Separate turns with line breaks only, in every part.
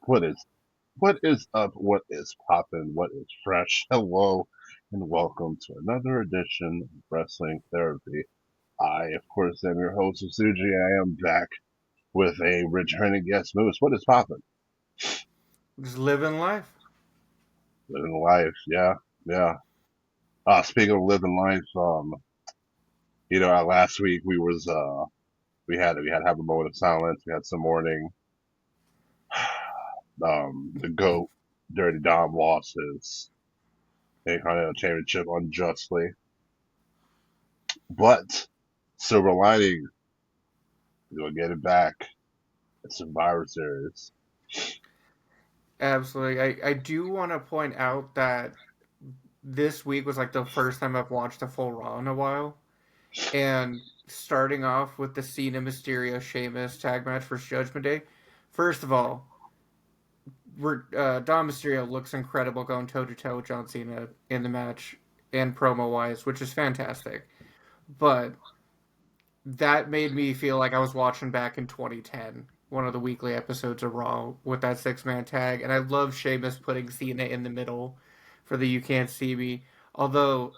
What is what is up? What is poppin'? What is fresh? Hello and welcome to another edition of Wrestling Therapy. I, of course, am your host, Suji. I am back with a returning guest, Moose. What is poppin'?
Just living life.
Living life, yeah, yeah. Speaking of living life, last week we had to have a moment of silence. We had some mourning. The goat, Dirty Dom, lost his Intercontinental Championship unjustly, but silver lining, we'll get it back. It's Survivor Series.
Absolutely. I do want to point out that this week was like the first time I've watched a full Raw in a while. And starting off with the Cena Mysterio Sheamus tag match for Judgment Day. First of all, Dom Mysterio looks incredible going toe to toe with John Cena in the match and promo wise, which is fantastic. But that made me feel like I was watching back in 2010, one of the weekly episodes of Raw with that 6 man tag. And I love Sheamus putting Cena in the middle for the You Can't See Me. Although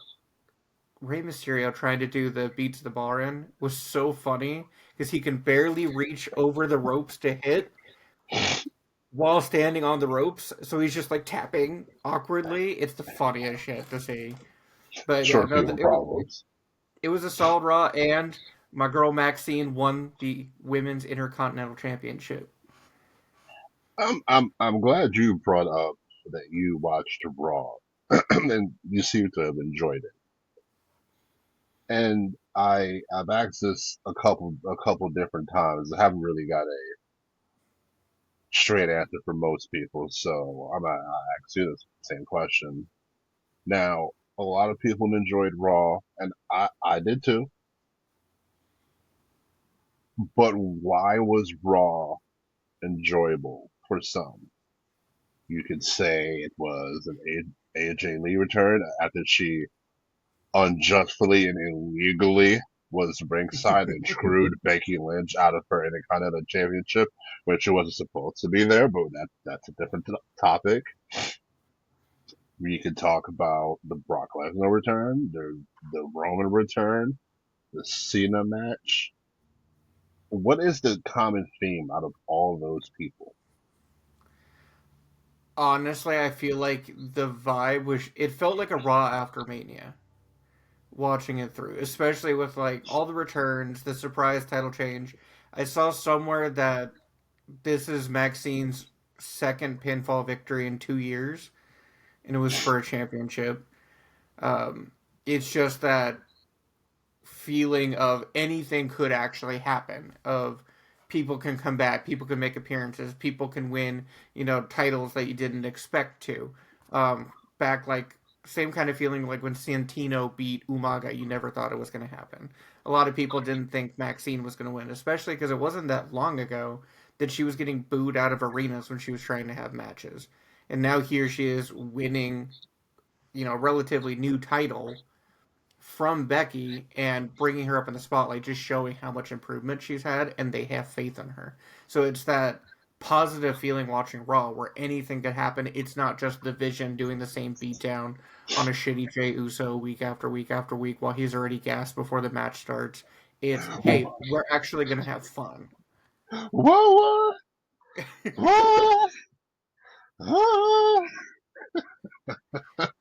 Rey Mysterio trying to do the beat to the bar in was so funny because he can barely reach over the ropes to hit while standing on the ropes. So he's just like tapping awkwardly. It's the funniest shit to see. But yeah,
Short
no,
people problems.
it was a solid Raw, and my girl Maxine won the Women's Intercontinental Championship.
I'm glad you brought up that you watched Raw and you seem to have enjoyed it. And I've asked this a couple different times. I haven't really got a straight answer for most people, so I ask you the same question. Now, a lot of people enjoyed Raw, and I did too. But why was Raw enjoyable for some? You could say it was an AJ Lee return after she unjustly and illegally was ringside and screwed Becky Lynch out of her Intercontinental Championship, which she wasn't supposed to be there, but that's a different topic. We could talk about the Brock Lesnar return, the Roman return, the Cena match. What is the common theme out of all those people?
Honestly, I feel like the vibe was. It felt like a Raw after Mania. Watching it through, especially with like all the returns, the surprise title change. I saw somewhere that this is Maxine's second pinfall victory in 2 years, and it was for a championship. It's just that feeling of anything could actually happen. Of people can come back, people can make appearances, people can win, titles that you didn't expect to. Back like same kind of feeling like when Santino beat Umaga, you never thought it was going to happen. A lot of people didn't think Maxine was going to win, especially because it wasn't that long ago that she was getting booed out of arenas when she was trying to have matches. And now here she is winning, relatively new title from Becky and bringing her up in the spotlight, just showing how much improvement she's had, and they have faith in her. So it's that positive feeling watching Raw where anything could happen. It's not just the Vision doing the same beatdown on a shitty Jey Uso week after week after week while he's already gassed before the match starts. It's, hey, we're actually going to have fun.
Whoa, whoa, whoa.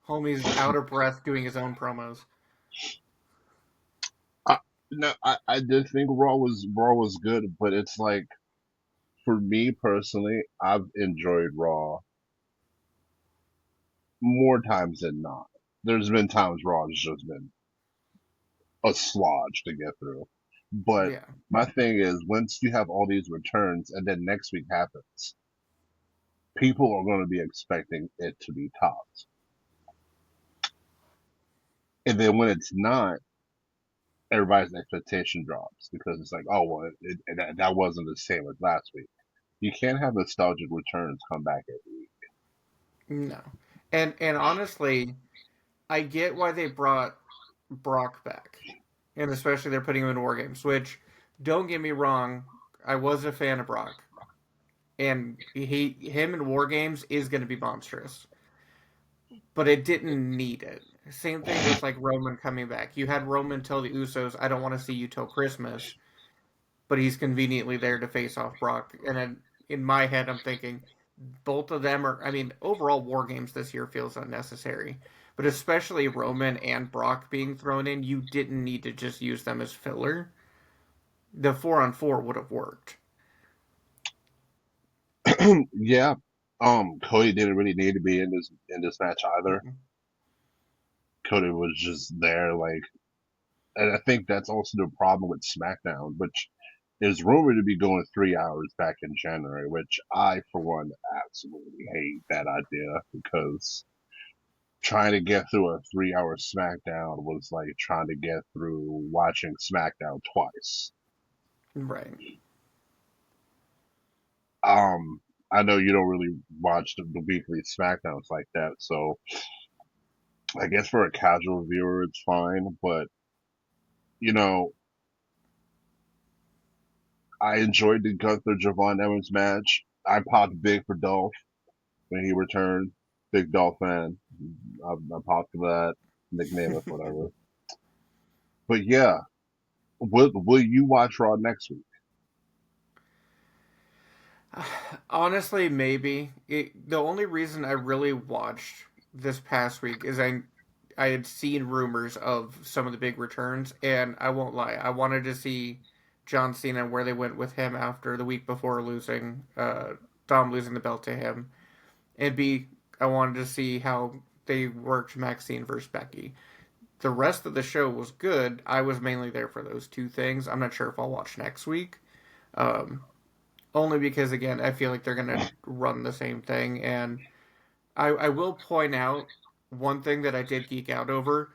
Homie's out of breath doing his own promos.
I, no, I did think Raw was good, but it's like for me personally, I've enjoyed Raw more times than not. There's been times Raw has just been a slodge to get through. But
Yeah.
my thing is, once you have all these returns and then next week happens, people are going to be expecting it to be topped. And then when it's not, everybody's expectation drops because it's like, oh, well, that wasn't the same as last week. You can't have nostalgic returns come back every week.
No. And honestly, I get why they brought Brock back, and especially they're putting him in War Games. Which, don't get me wrong, I was a fan of Brock, and him in War Games is going to be monstrous, but it didn't need it. Same thing with like Roman coming back. You had Roman tell the Usos, "I don't want to see you till Christmas," but he's conveniently there to face off Brock. And then in my head, I'm thinking both of them are. I mean, overall, War Games this year feels unnecessary, but especially Roman and Brock being thrown in, you didn't need to just use them as filler. The 4-on-4 would have worked.
Yeah. Cody didn't really need to be in this match either.
Mm-mm.
Cody was just there, like, and I think that's also the problem with SmackDown, which is rumored to be going 3 hours back in January, which I, for one, absolutely hate that idea because trying to get through a 3 hour SmackDown was like trying to get through watching SmackDown twice.
Right.
Um, I know you don't really watch the weekly SmackDowns like that, so I guess for a casual viewer, it's fine. But you know, I enjoyed the Gunther Javon Evans match. I popped big for Dolph when he returned. Big Dolph fan. I popped for that. Nickname it, whatever. But yeah, will you watch Raw next week?
Honestly, maybe. The only reason I really watched this past week is I had seen rumors of some of the big returns, and I won't lie, I wanted to see John Cena and where they went with him after the week before losing Dom losing the belt to him, and B, I wanted to see how they worked Maxine versus Becky. The rest of the show was good. I was mainly there for those two things. I'm not sure if I'll watch next week. Um, Only because again I feel like they're gonna run the same thing, and I will point out one thing that I did geek out over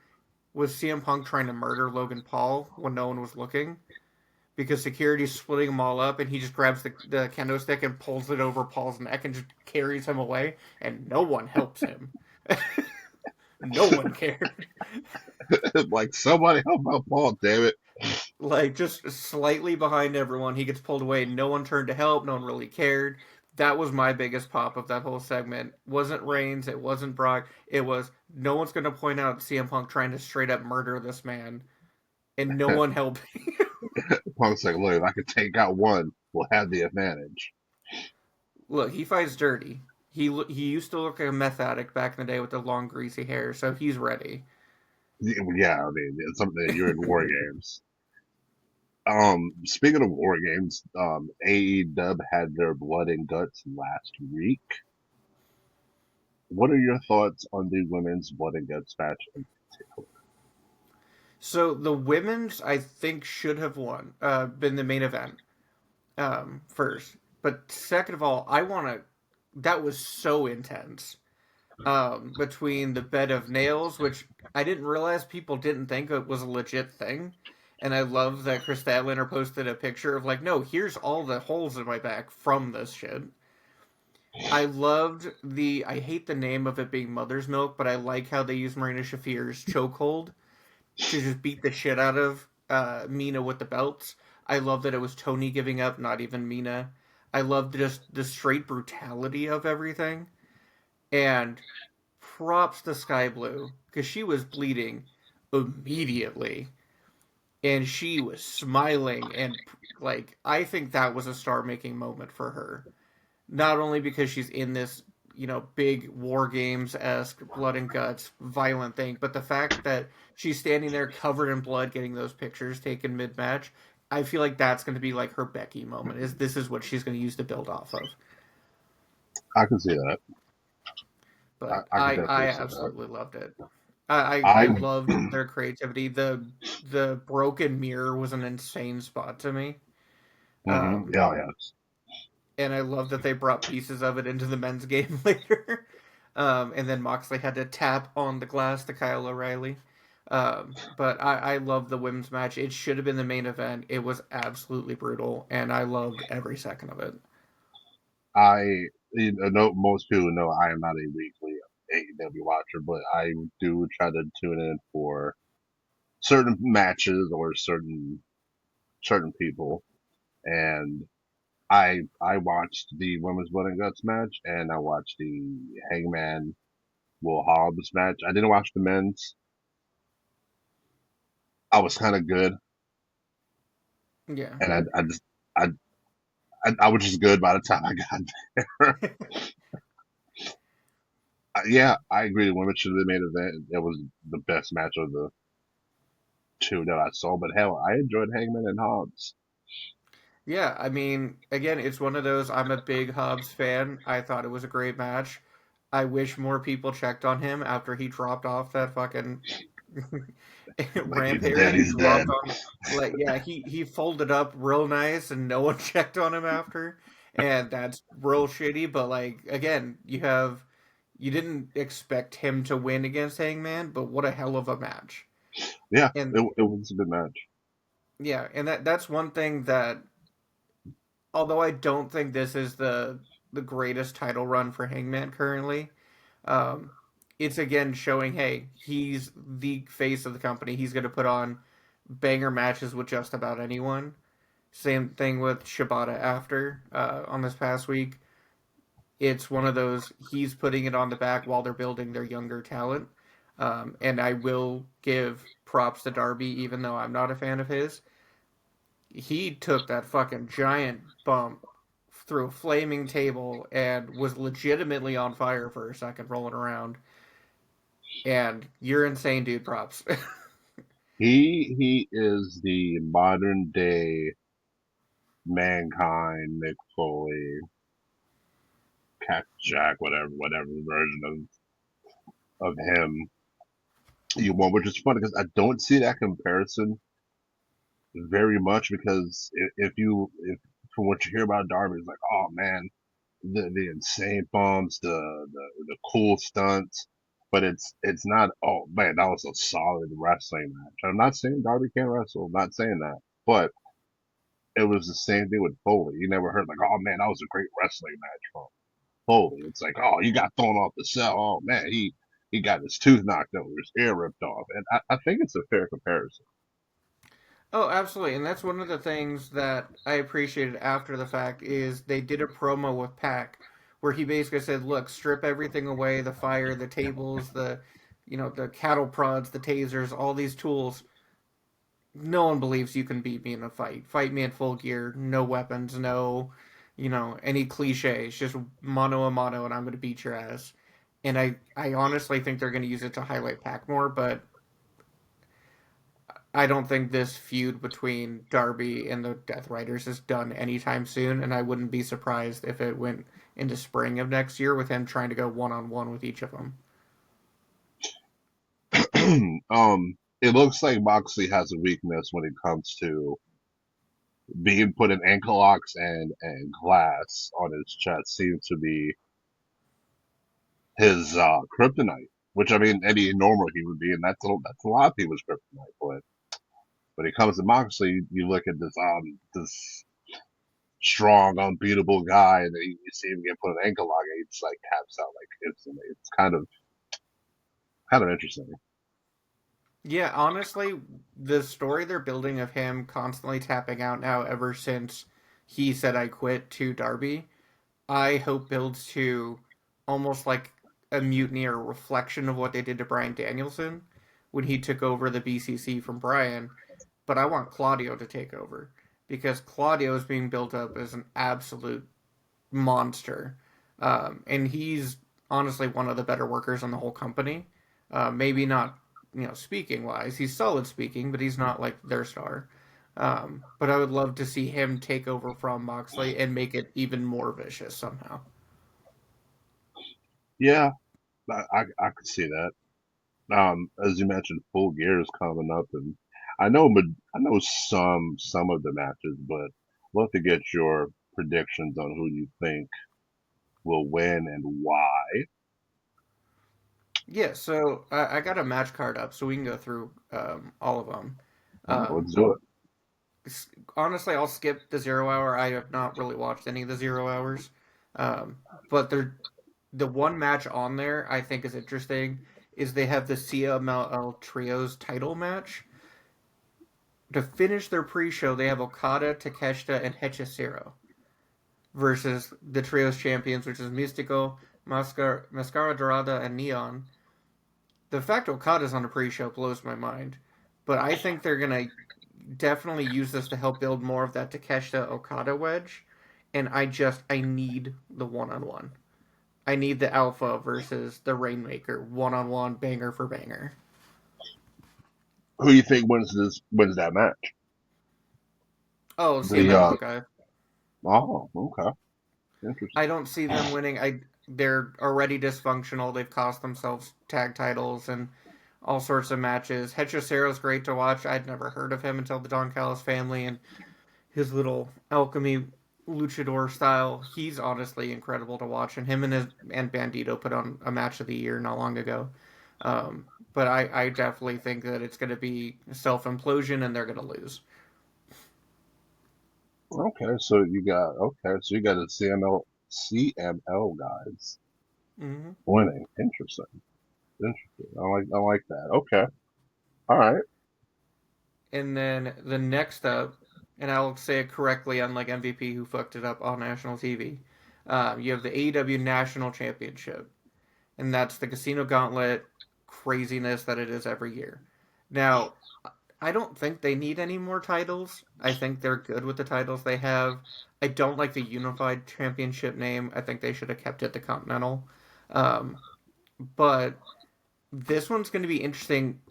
was CM Punk trying to murder Logan Paul when no one was looking because security's splitting them all up, and he just grabs the kendo stick and pulls it over Paul's neck and just carries him away, and no one helps him. No one cared.
Like somebody help out Paul, damn it!
Like just slightly behind everyone. He gets pulled away. No one turned to help. No one really cared. That was my biggest pop of that whole segment. Wasn't Reigns. It wasn't Brock. It was no one's going to point out CM Punk trying to straight up murder this man, and no one helping.
Punk's like, look, if I could take out one, we'll have the advantage.
Look, he fights dirty. He used to look like a meth addict back in the day with the long greasy hair, so he's ready.
Yeah, I mean, it's something that you're in war games. Speaking of war games, AEW had their blood and guts last week. What are your thoughts on the women's blood and guts match in particular?
So the women's, I think, should have been the main event first. But second of all, I want to. That was so intense. Between the bed of nails, which I didn't realize people didn't think it was a legit thing. And I love that Chris Statlander posted a picture of like, no, here's all the holes in my back from this shit. I loved I hate the name of it being Mother's Milk, but I like how they use Marina Shafir's chokehold to just beat the shit out of Mina with the belts. I love that it was Tony giving up, not even Mina. I loved just the straight brutality of everything. And props to Sky Blue because she was bleeding immediately and she was smiling and like I think that was a star making moment for her. Not only because she's in this, big war games esque blood and guts violent thing, but the fact that she's standing there covered in blood getting those pictures taken mid match. I feel like that's going to be like her Becky moment. Is this is what she's going to use to build off of.
I can see that.
But
I can
I
definitely see that.
absolutely loved it. I
I,
loved their creativity. The broken mirror was an insane spot to me. Um,
yeah, yes.
and I love that they brought pieces of it into the men's game later. And then Moxley had to tap on the glass to Kyle O'Reilly. But I love the women's match. It should have been the main event. It was absolutely brutal, and I loved every second of it.
know most people know I am not a weekly AEW watcher, but I do try to tune in for certain matches or certain people. And I watched the women's blood and guts match, and I watched the Hangman Will Hobbs match. I didn't watch the men's. I was kind of good,
Yeah.
and I just I, I was just good by the time I got there. Yeah, I agree. The women should have made event. It was the best match of the two that I saw. But hell, I enjoyed Hangman and Hobbs.
Yeah, I mean, again, it's one of those. I'm a big Hobbs fan. I thought it was a great match. I wish more people checked on him after he dropped off that fucking
Like he's
rampage.
dead,
He
he's dead.
dropped on, like, yeah, he folded up real nice, and no one checked on him after, and that's real shitty. But like, again, you didn't expect him to win against Hangman, but what a hell of a match.
Yeah,
And
it was a good match.
yeah, and that's one thing that, although I don't think this is the greatest title run for Hangman currently, um, it's again showing, hey, he's the face of the company. He's going to put on banger matches with just about anyone. Same thing with Shibata after on this past week. It's one of those, he's putting it on the back while they're building their younger talent. And I will give props to Darby, even though I'm not a fan of his. He took that fucking giant bump through a flaming table and was legitimately on fire for a second rolling around. And you're insane, dude. Props.
He is the modern day mankind, Mick Foley, Cat Jack, whatever version of him you want, which is funny because I don't see that comparison very much because if from what you hear about Darby, it's like, oh man, the insane bombs, the cool stunts, but it's not. Oh man, that was a solid wrestling match. I'm not saying Darby can't wrestle. I'm not saying that, but it was the same thing with Foley. You never heard like, oh man, that was a great wrestling match from Foley. It's like, oh, he got thrown off the cell. Oh man, he got his tooth knocked out, his ear ripped off, and I think it's a fair comparison.
Oh, absolutely. And that's one of the things that I appreciated after the fact is they did a promo with Pac where he basically said, "Look, strip everything away, the fire, the tables, the cattle prods, the tasers, all these tools. No one believes you can beat me in a fight. Fight me in full gear, no weapons, no, any cliches, just mano a mano, and I'm going to beat your ass." And I honestly think they're going to use it to highlight Pac more, but I don't think this feud between Darby and the Death Riders is done anytime soon, and I wouldn't be surprised if it went into spring of next year with him trying to go one on one with each of them.
It looks like Moxley has a weakness when it comes to being put in ankle locks and glass on his chest seems to be his kryptonite. Which I mean, any normal human being, that's a lot of people's kryptonite. But when it comes to Moxley, you look at this strong, unbeatable guy, and then you see him get put in ankle lock, and he just like taps out like instantly. It's kind of interesting.
Yeah, honestly, the story they're building of him constantly tapping out now ever since he said I quit to Darby, I hope builds to almost like a mutiny or a reflection of what they did to Brian Danielson when he took over the BCC from Brian. But I want Claudio to take over because Claudio is being built up as an absolute monster, and he's honestly one of the better workers in the whole company. Maybe not, speaking wise, he's solid speaking, but he's not like their star. But I would love to see him take over from Moxley and make it even more vicious somehow.
Yeah, I could see that. As you mentioned, Full Gear is coming up, and I know some of the matches, but I'd love to get your predictions on who you think will win and why.
Yeah, so I got a match card up, so we can go through all of them.
All right,
Um,
let's do it.
Honestly, I'll skip the 0 hour. I have not really watched any of the 0 hours, but the one match on there I think is interesting is they have the CMLL Trios title match. To finish their pre-show, they have Okada, Takeshita, and Hechicero. versus the trios champions, which is Mystico, Mascara Dorada, and Neon. The fact Okada's on the pre-show blows my mind, but I think they're gonna definitely use this to help build more of that Takeshita Okada wedge. And I need the one-on-one. I need the Alpha versus the Rainmaker one-on-one, banger for banger.
Who do you think wins that match?
Oh,
The
CMLL guy.
oh, okay,
I
interesting.
don't see them winning. They're already dysfunctional. They've cost themselves tag titles and all sorts of matches. Hechicero's great to watch. I'd never heard of him until the Don Callis family and his little alchemy luchador style. He's honestly incredible to watch, and him and Bandito put on a match of the year not long ago. But I definitely think that it's going to be self implosion, and they're going to lose.
So you got the CML guys
Mm-hmm.
winning. Interesting. Interesting. I like that. Okay. All right.
And then the next up, and I'll say it correctly, unlike MVP who fucked it up on national TV. You have the AEW National Championship, and that's the Casino Gauntlet craziness that it is every year. Now, I don't think they need any more titles. I think they're good with the titles they have. I don't like the Unified Championship name. I think they should have kept it the Continental. Um, but this one's going to be interesting,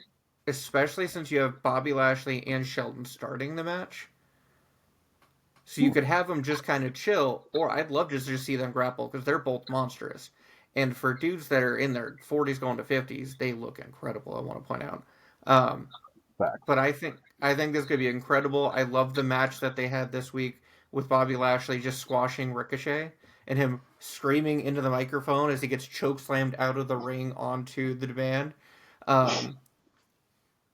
especially since you have Bobby Lashley and Shelton starting the match. So you
Hmm,
could have them just kind of chill, or I'd love to just see them grapple because they're both monstrous. And for dudes that are in their 40s going to 50s, they look incredible. I want to point out. Um,
fact.
but I think this could be incredible. I love the match that they had this week with Bobby Lashley just squashing Ricochet and him screaming into the microphone as he gets choke slammed out of the ring onto the band. Um,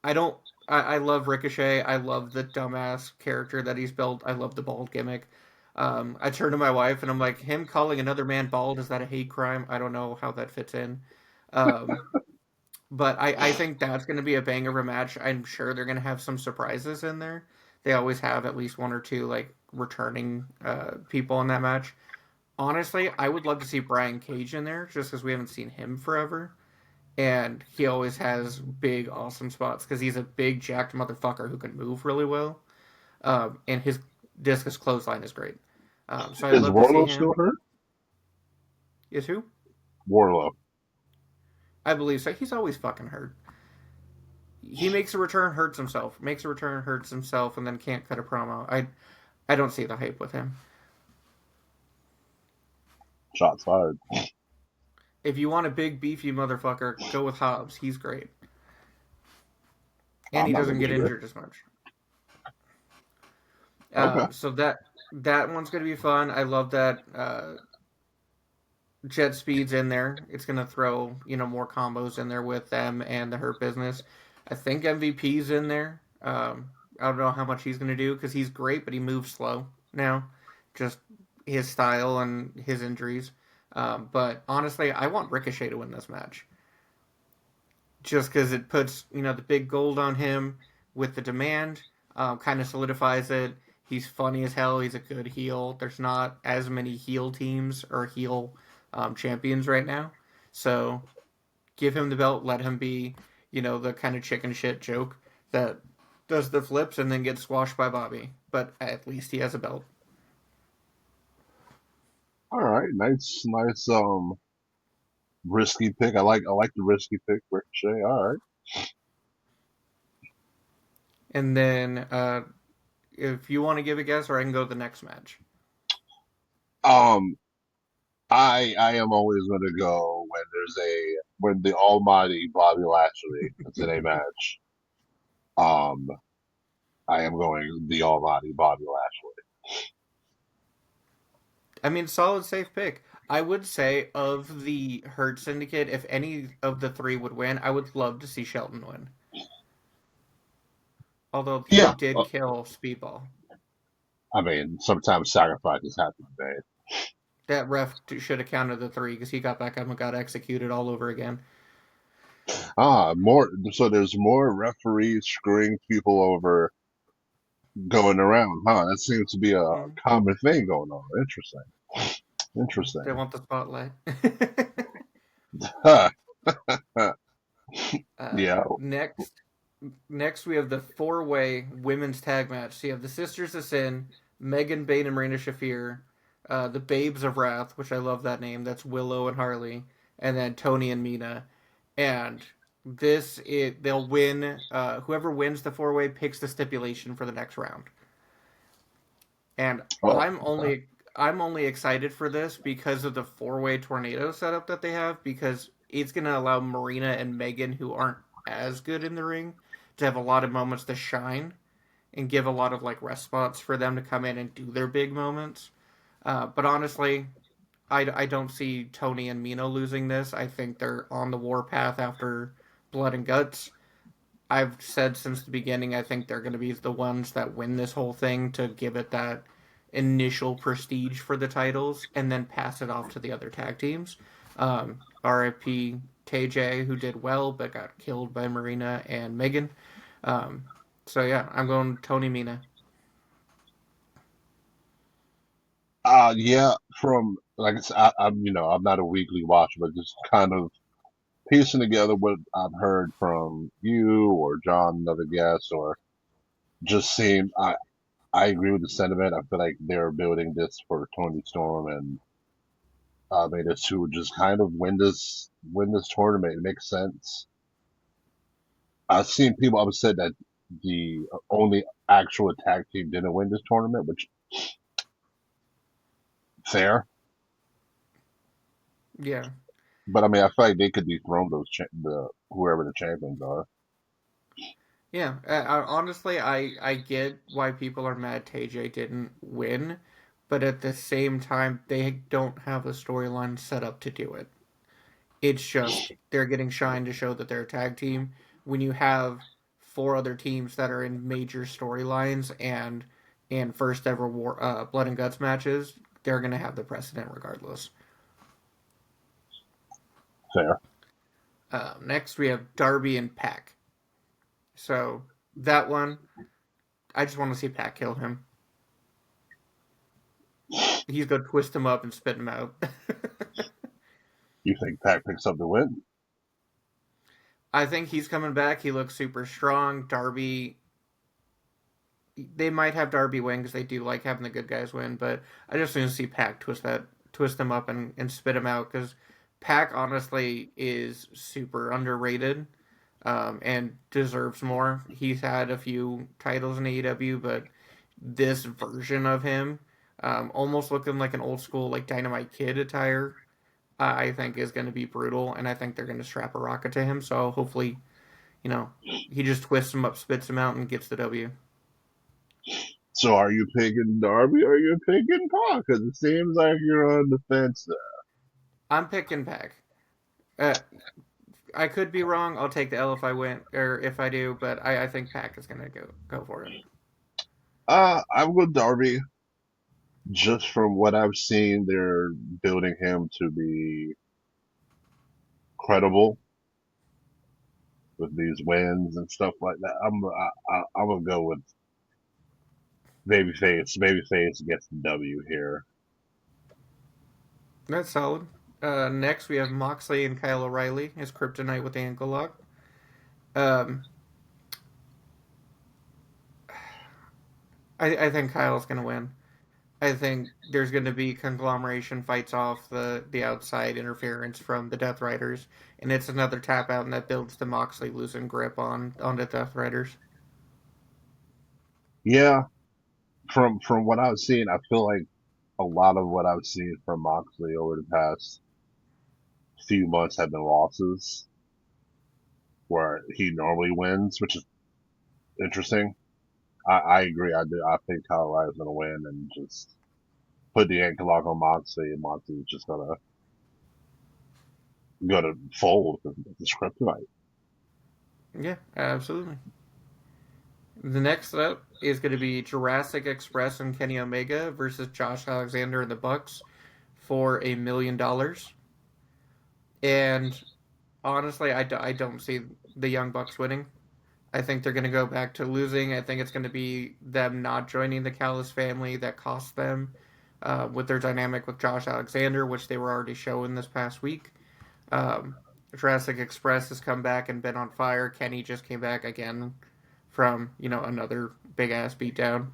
I don't. I love Ricochet. I love the dumbass character that he's built. I love the bald gimmick. I turn to my wife and I'm like, him calling another man bald, is that a hate crime? I don't know how that fits in. Um, but I think that's going to be a banger of a match. I'm sure they're going to have some surprises in there. They always have at least one or two like returning people in that match. Honestly, I would love to see Brian Cage in there just because we haven't seen him forever. And he always has big, awesome spots because he's a big, jacked motherfucker who can move really well. And his discus clothesline is great. So I'd
Is
love to see
Warlow still
him.
hurt?
Is who?
Warlow.
I believe so. He's always fucking hurt. He makes a return, hurts himself. Makes a return, hurts himself, and then can't cut a promo. I don't see the hype with him.
Shots fired.
If you want a big beefy motherfucker, go with Hobbs. He's great, and
I'm
he
not
doesn't
gonna
get
disagree.
injured as much.
Okay.
So that one's gonna be fun. I love that Jet Speed's in there. It's gonna throw more combos in there with them and the Hurt Business. I think MVP's in there. I don't know how much he's gonna do because he's great, but he moves slow now. Just his style and his injuries. But honestly, I want Ricochet to win this match just because it puts the big gold on him with the demand, kind of solidifies it. He's funny as hell. He's a good heel. There's not as many heel teams or heel champions right now, so give him the belt. Let him be, the kind of chicken shit joke that does the flips and then gets squashed by Bobby. But at least he has a belt.
All right. Nice. Risky pick. I like the risky pick, Ricochet. All right.
And then if you want to give a guess, or I can go to the next match.
Um, I am always gonna go when when the Almighty Bobby Lashley is in a match. Um, I am going the Almighty Bobby Lashley.
I mean, solid, safe pick. I would say of the Hurt Syndicate, if any of the three would win, I would love to see Shelton win. Although he
Yeah.
did kill Speedball.
I mean, sometimes sacrifices have to be made.
That ref should have counted the three because he got back up and got executed all over again.
More. So there's more referees screwing people over going around, huh? That seems to be a
Mm.
common thing going on. Interesting.
They
Interesting.
want the spotlight.
Huh. Huh. Yeah.
Next, we have the four-way women's tag match. So you have the Sisters of Sin, Megan Bane and Marina Shafir, the Babes of Wrath, which I love that name. That's Willow and Harley, and then Tony and Mina. And they'll win. Whoever wins the four-way picks the stipulation for the next round. And
Oh,
I'm only excited for this because of the four-way tornado setup that they have, because it's going to allow Marina and Megan, who aren't as good in the ring, to have a lot of moments to shine and give a lot of like rest spots for them to come in and do their big moments. But honestly, I don't see Tony and Mino losing this. I think they're on the warpath after Blood and Guts. I've said since the beginning, I think they're going to be the ones that win this whole thing to give it that initial prestige for the titles and then pass it off to the other tag teams. RIP KJ, who did well but got killed by Marina and Megan. Um, so yeah, I'm going Tony Mina.
yeah. From like I said, I'm I'm not a weekly watcher, but just kind of piecing together what I've heard from you or John, another guest, or just seeing. I agree with the sentiment. I feel like they're building this for Tony Storm and made us to just kind of win this tournament. It makes sense. I've seen people upset that the only actual tag team didn't win this tournament, which fair.
Yeah,
But I mean, I feel like they could dethrone the whoever the champions are.
yeah. Honestly, I get why people are mad TJ didn't win, but at the same time, they don't have a storyline set up to do it. It's just they're getting shine to show that they're a tag team. When you have four other teams that are in major storylines and first ever blood and guts matches, they're gonna have the precedent regardless.
Fair.
Next, we have Darby and Pac. So that one, I just want to see Pac kill him. He's gonna twist him up and spit him out.
You think Pac picks up the win?
I think he's coming back. He looks super strong. Darby, they might have Darby win because they do like having the good guys win, but I just want to see Pac twist them up and spit him out, because Pac honestly is super underrated, and deserves more. He's had a few titles in AEW, but this version of him, almost looking like an old school like Dynamite Kid attire, I think is going to be brutal, and I think they're going to strap a rocket to him. So hopefully, you know, he just twists him up, spits him out, and gets the W.
So are you picking Darby or are you picking Pac? Because it seems like you're on the fence there.
I'm picking Pac. Uh, I could be wrong. I'll take the L if I win or if I do, but I think Pac is gonna go for it.
I'm with Darby. Just from what I've seen, they're building him to be credible with these wins and stuff like that. I'm gonna go with babyface. Babyface gets the W here.
That's solid. Next we have Moxley and Kyle O'Reilly as Kryptonite with the ankle lock. Um, I think Kyle's gonna win. I think there's going to be conglomeration fights off the outside interference from the Death Riders, and it's another tap out, and that builds the Moxley losing grip on the Death Riders.
Yeah, from what I've seen, I feel like a lot of what I've seen from Moxley over the past few months have been losses where he normally wins, which is interesting. I agree. I do. I think Kyle O'Reilly's gonna win and just put the ankle lock on Moxley, and Moxley's just gonna fold the kryptonite.
Yeah, absolutely. The next up is going to be Jurassic Express and Kenny Omega versus Josh Alexander and the Bucks for $1 million. And honestly, I don't see the Young Bucks winning. I think they're going to go back to losing. I think it's going to be them not joining the Callis family that cost them. with their dynamic with Josh Alexander, which they were already showing this past week. Um, Jurassic Express has come back and been on fire. Kenny just came back again from another big ass beatdown.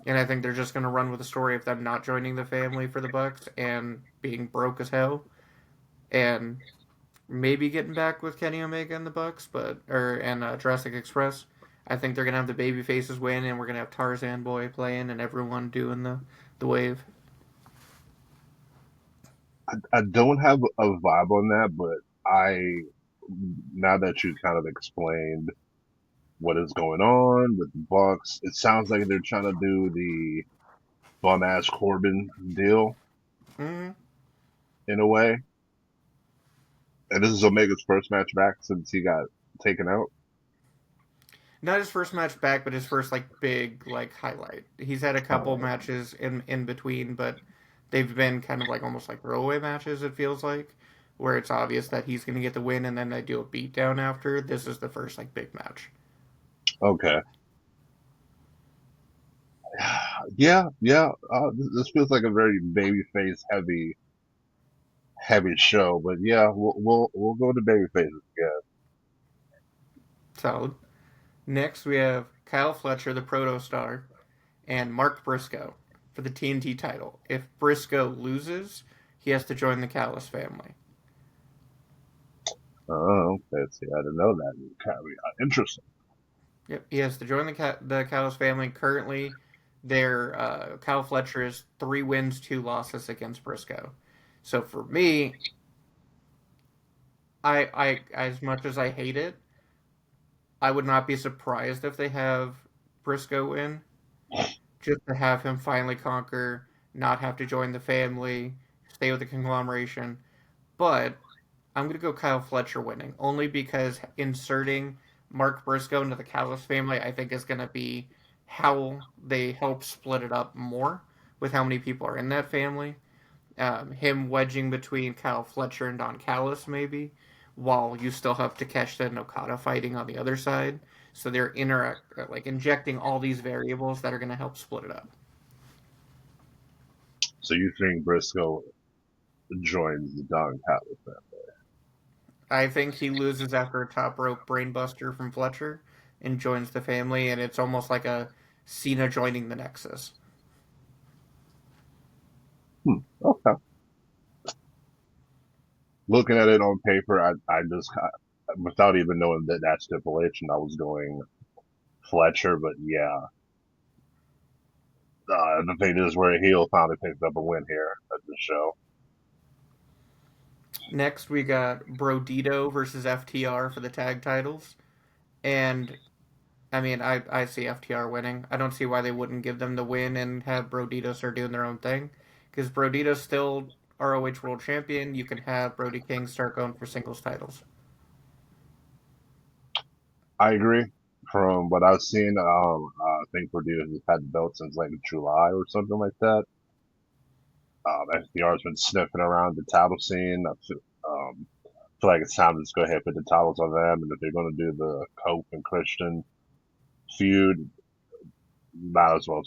And I think they're just going to run with the story of them not joining the family for the Bucks and being broke as hell, and maybe getting back with Kenny Omega and the Bucks, and Jurassic Express. I think they're gonna have the baby faces win, and we're gonna have Tarzan Boy playing, and everyone doing the wave.
I don't have a vibe on that, but I now that you kind of explained what is going on with the Bucks, it sounds like they're trying to do the bum ass Corbin deal
Mm-hmm.
in a way. And this is Omega's first match back since he got taken out.
Not his first match back, but his first like big like highlight. He's had a couple
Oh,
matches in between, but they've been kind of like almost like throwaway matches. It feels like where it's obvious that he's gonna get the win, and then they do a beatdown after. This is the first like big match.
okay. Yeah, yeah. This feels like a very babyface heavy show, but yeah, we'll go to babyfaces again.
Solid. Next, we have Kyle Fletcher, the Proto Star, and Mark Briscoe for the TNT title. If Briscoe loses, he has to join the Callis family.
Oh, okay. See, I didn't know that. Kind of interesting.
Yep, he has to join the Callis family. Currently, Kyle Fletcher is 3 wins, 2 losses against Briscoe. So for me, I as much as I hate it, I would not be surprised if they have Briscoe win, just to have him finally conquer, not have to join the family, stay with the conglomeration. But I'm going to go Kyle Fletcher winning, only because inserting Mark Briscoe into the Callis family, I think, is going to be how they help split it up more with how many people are in that family. Him wedging between Kyle Fletcher and Don Callis, maybe, while you still have Takeshita and Okada fighting on the other side. So they're like injecting all these variables that are going to help split it up.
So you think Briscoe joins the Don Callis family?
I think he loses after a top rope brainbuster from Fletcher and joins the family, and it's almost like a Cena joining the Nexus.
Okay. Looking at it on paper, I just without even knowing that stipulation, I was going Fletcher, but yeah, the thing is where a heel finally picked up a win here at the show.
Next, we got Brodito versus FTR for the tag titles, and I mean, I see FTR winning. I don't see why they wouldn't give them the win and have Brodito start doing their own thing, because Brodito's still ROH World Champion. You can have Brody King start going for singles titles.
I agree. From what I've seen, I think Purdue has had the belt since like July or something like that. FDR's been sniffing around the title scene. Feel like it's time to just go ahead and put the titles on them. And if they're going to do the Cope and Christian feud, might as well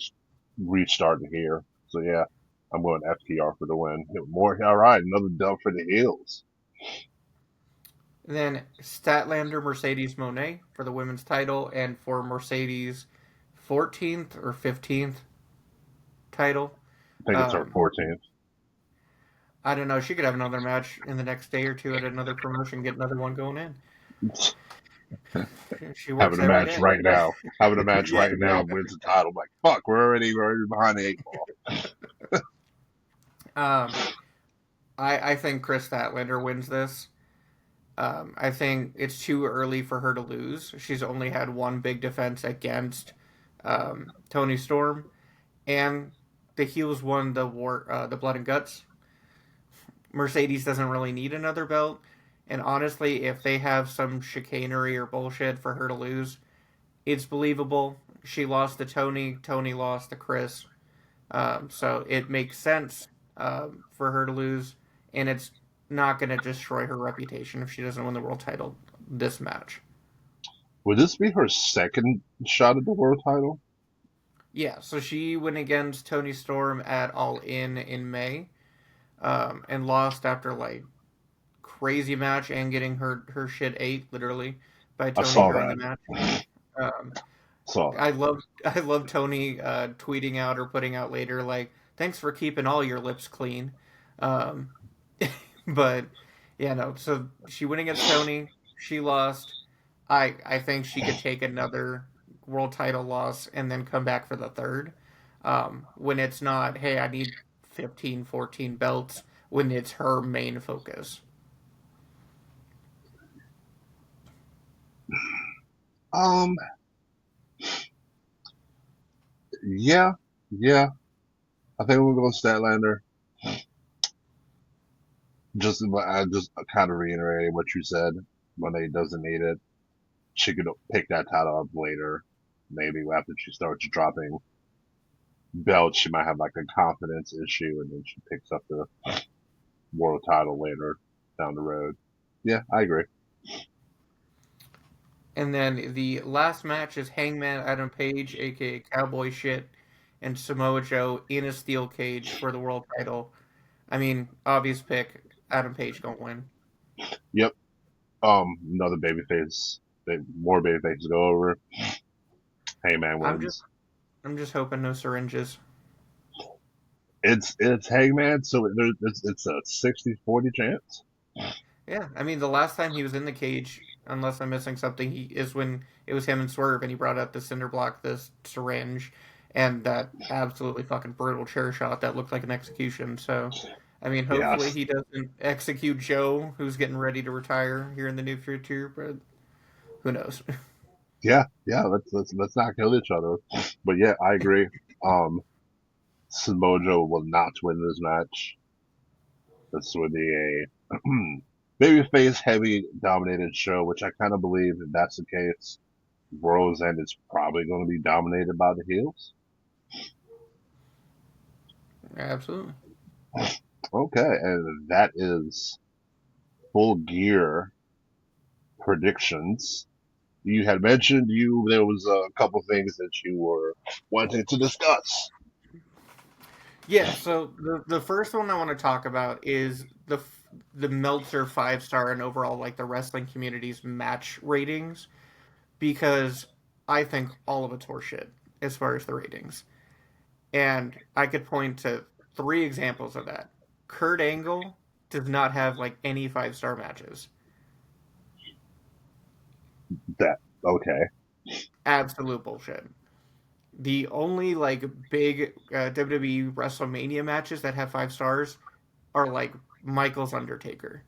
restart here. So yeah, I'm going FTR for the win. More, all right, another dub for the heels.
And then Statlander Mercedes Monet for the women's title, and for Mercedes' 14th or 15th title.
I think it's our
Um,
14th.
I don't know. She could have another match in the next day or two at another promotion, get another one going in. She works
Having a
every
match
day.
right now. Having a match
Yeah,
right now wins the title. I'm like, fuck, we're already behind the eight ball.
Um, I think Chris Statlander wins this. I think it's too early for her to lose. She's only had one big defense against Tony Storm, and the heels won the Blood and Guts. Mercedes doesn't really need another belt, and honestly, if they have some chicanery or bullshit for her to lose, it's believable. She lost to Tony. Tony lost to Chris. So it makes sense for her to lose, and it's not going to destroy her reputation if she doesn't win the world title this match.
Would this be her second shot at the world title?
Yeah, so she went against Tony Storm at All In May, and lost after like crazy match and getting her shit ate literally by
I
Tony
saw
during the
that.
match. Um,
Saw
I
that.
love I love Tony tweeting out or putting out later like, "Thanks for keeping all your lips clean." Um, but yeah, no. So she went against Tony. She lost. I think she could take another world title loss and then come back for the third. When it's not, hey, I need 15, 14 belts. When it's her main focus.
Um, yeah, yeah. I think we'll go Statlander. I just kind of reiterating what you said. When they doesn't need it, she could pick that title up later. Maybe after she starts dropping belts, she might have like a confidence issue, and then she picks up the world title later down the road. Yeah, I agree.
And then the last match is Hangman Adam Page, aka Cowboy Shit, and Samoa Joe in a steel cage for the world title. I mean, obvious pick. Adam Page don't win.
Yep. Another babyface. More babyfaces go over. Hangman
I'm just
wins.
I'm just hoping no syringes.
It's Hangman, so it's a 60-40 chance.
Yeah, I mean the last time he was in the cage, unless I'm missing something, he is when it was him and Swerve, and he brought out the cinder block, this syringe, and that absolutely fucking brutal chair shot that looked like an execution. So, I mean,
Yeah,
hopefully he doesn't execute Joe, who's getting ready to retire here in the near future, but who knows?
yeah. Let's not kill each other. But yeah, I agree. Um, Samoa will not win this match. This would be a babyface heavy dominated show, which I kind of believe if that's the case, World's End is probably going to be dominated by the heels.
Absolutely.
Okay, and that is Full Gear predictions. You had mentioned there was a couple things that you were wanting to discuss.
Yeah, so the first one I want to talk about is the Meltzer 5 star and overall like the wrestling community's match ratings because I think all of it's horseshit as far as the ratings. And I could point to three examples of that. Kurt Angle does not have like any 5 star matches.
That okay?
Absolute bullshit. The only like big WWE WrestleMania matches that have 5 stars are like Michael's Undertaker.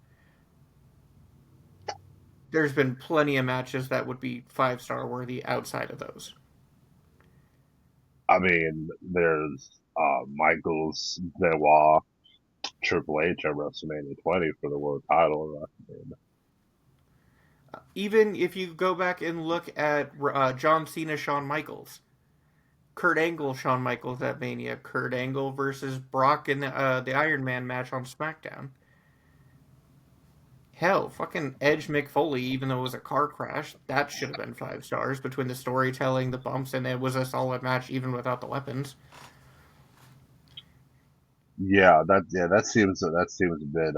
There's been plenty of matches that would be 5 star worthy outside of those.
I mean, there's Michaels Benoit Triple H at WrestleMania 20 for the world title. I mean,
Even if you go back and look at John Cena, Shawn Michaels, Kurt Angle, Shawn Michaels at Mania, Kurt Angle versus Brock in the Iron Man match on SmackDown. Hell, fucking Edge Mick Foley, even though it was a car crash, that should have been 5 stars between the storytelling, the bumps, and it was a solid match even without the weapons.
that seems a bit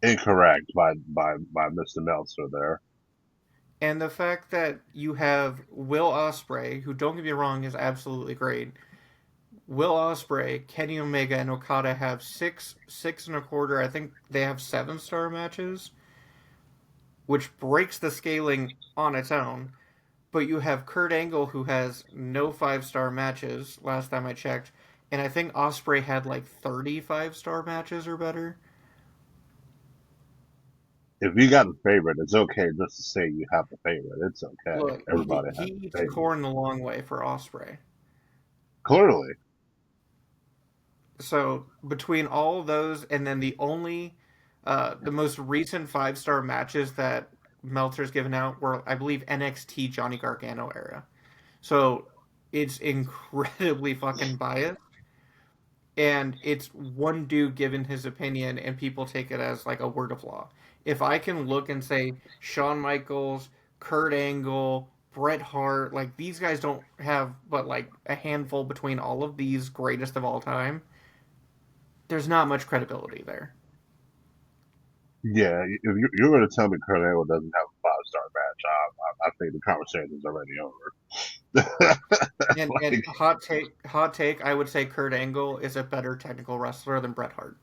incorrect by Mr. Meltzer there.
And the fact that you have Will Ospreay, who don't get me wrong is absolutely great. Will Ospreay, Kenny Omega, and Okada have six and a quarter. I think they have 7 star matches, which breaks the scaling on its own. But you have Kurt Angle, who has no 5 star matches. Last time I checked, and I think Ospreay had like 35 star matches or better.
If you got a favorite, it's okay just to say you have a favorite. It's okay.
Look,
Everybody
he
has a
eats
favorite.
corn the long way for Ospreay.
Clearly,
So between all of those, and then the most recent 5 star matches that Meltzer's given out were, I believe, NXT Johnny Gargano era. So it's incredibly fucking biased, and it's one dude giving his opinion, and people take it as like a word of law. If I can look and say Shawn Michaels, Kurt Angle, Bret Hart, like these guys don't have but like a handful between all of these greatest of all time. There's not much credibility there.
Yeah, if you're going to tell me Kurt Angle doesn't have a 5-star match, I think the conversation is already over.
And
Like,
hot take, I would say Kurt Angle is a better technical wrestler than Bret Hart.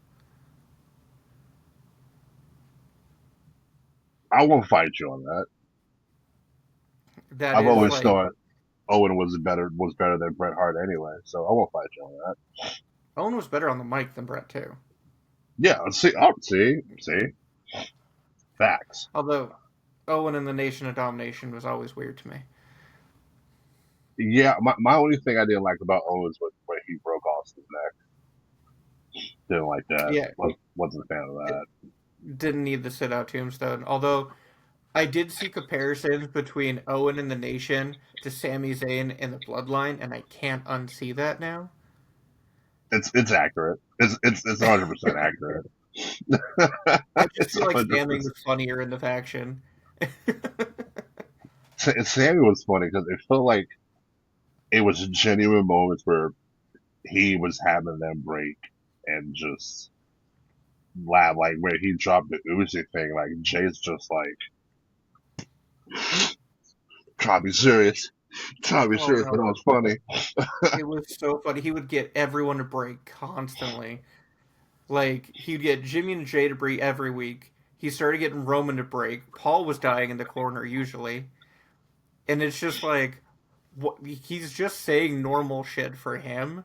I won't fight you on that.
That
I've
is
always
like
thought Owen was better than Bret Hart anyway, so I won't fight you on that.
Owen was better on the mic than Bret too.
Yeah, see, facts.
Although Owen in the Nation of Domination was always weird to me.
Yeah, my only thing I didn't like about Owen was when he broke Austin's neck. Didn't like that.
Yeah,
Wasn't a fan of
it
that.
didn't need the sit out tombstone. Although I did see comparisons between Owen in the Nation to Sami Zayn in the Bloodline, and I can't unsee that now.
It's accurate. It's 100% accurate.
I just
It's
feel like
100%.
Sami was funnier in the faction.
Sammy was funny because it felt like it was genuine moments where he was having them break and just laugh, like where he dropped the Uzi thing. Like Jay's just like, try to be serious, try to be
Oh
serious, but it
no,
was funny.
it was so funny. He would get everyone to break constantly. Like he'd get Jimmy and Jay to break every week. He started getting Roman to break. Paul was dying in the corner usually, and it's just like what he's just saying normal shit for him,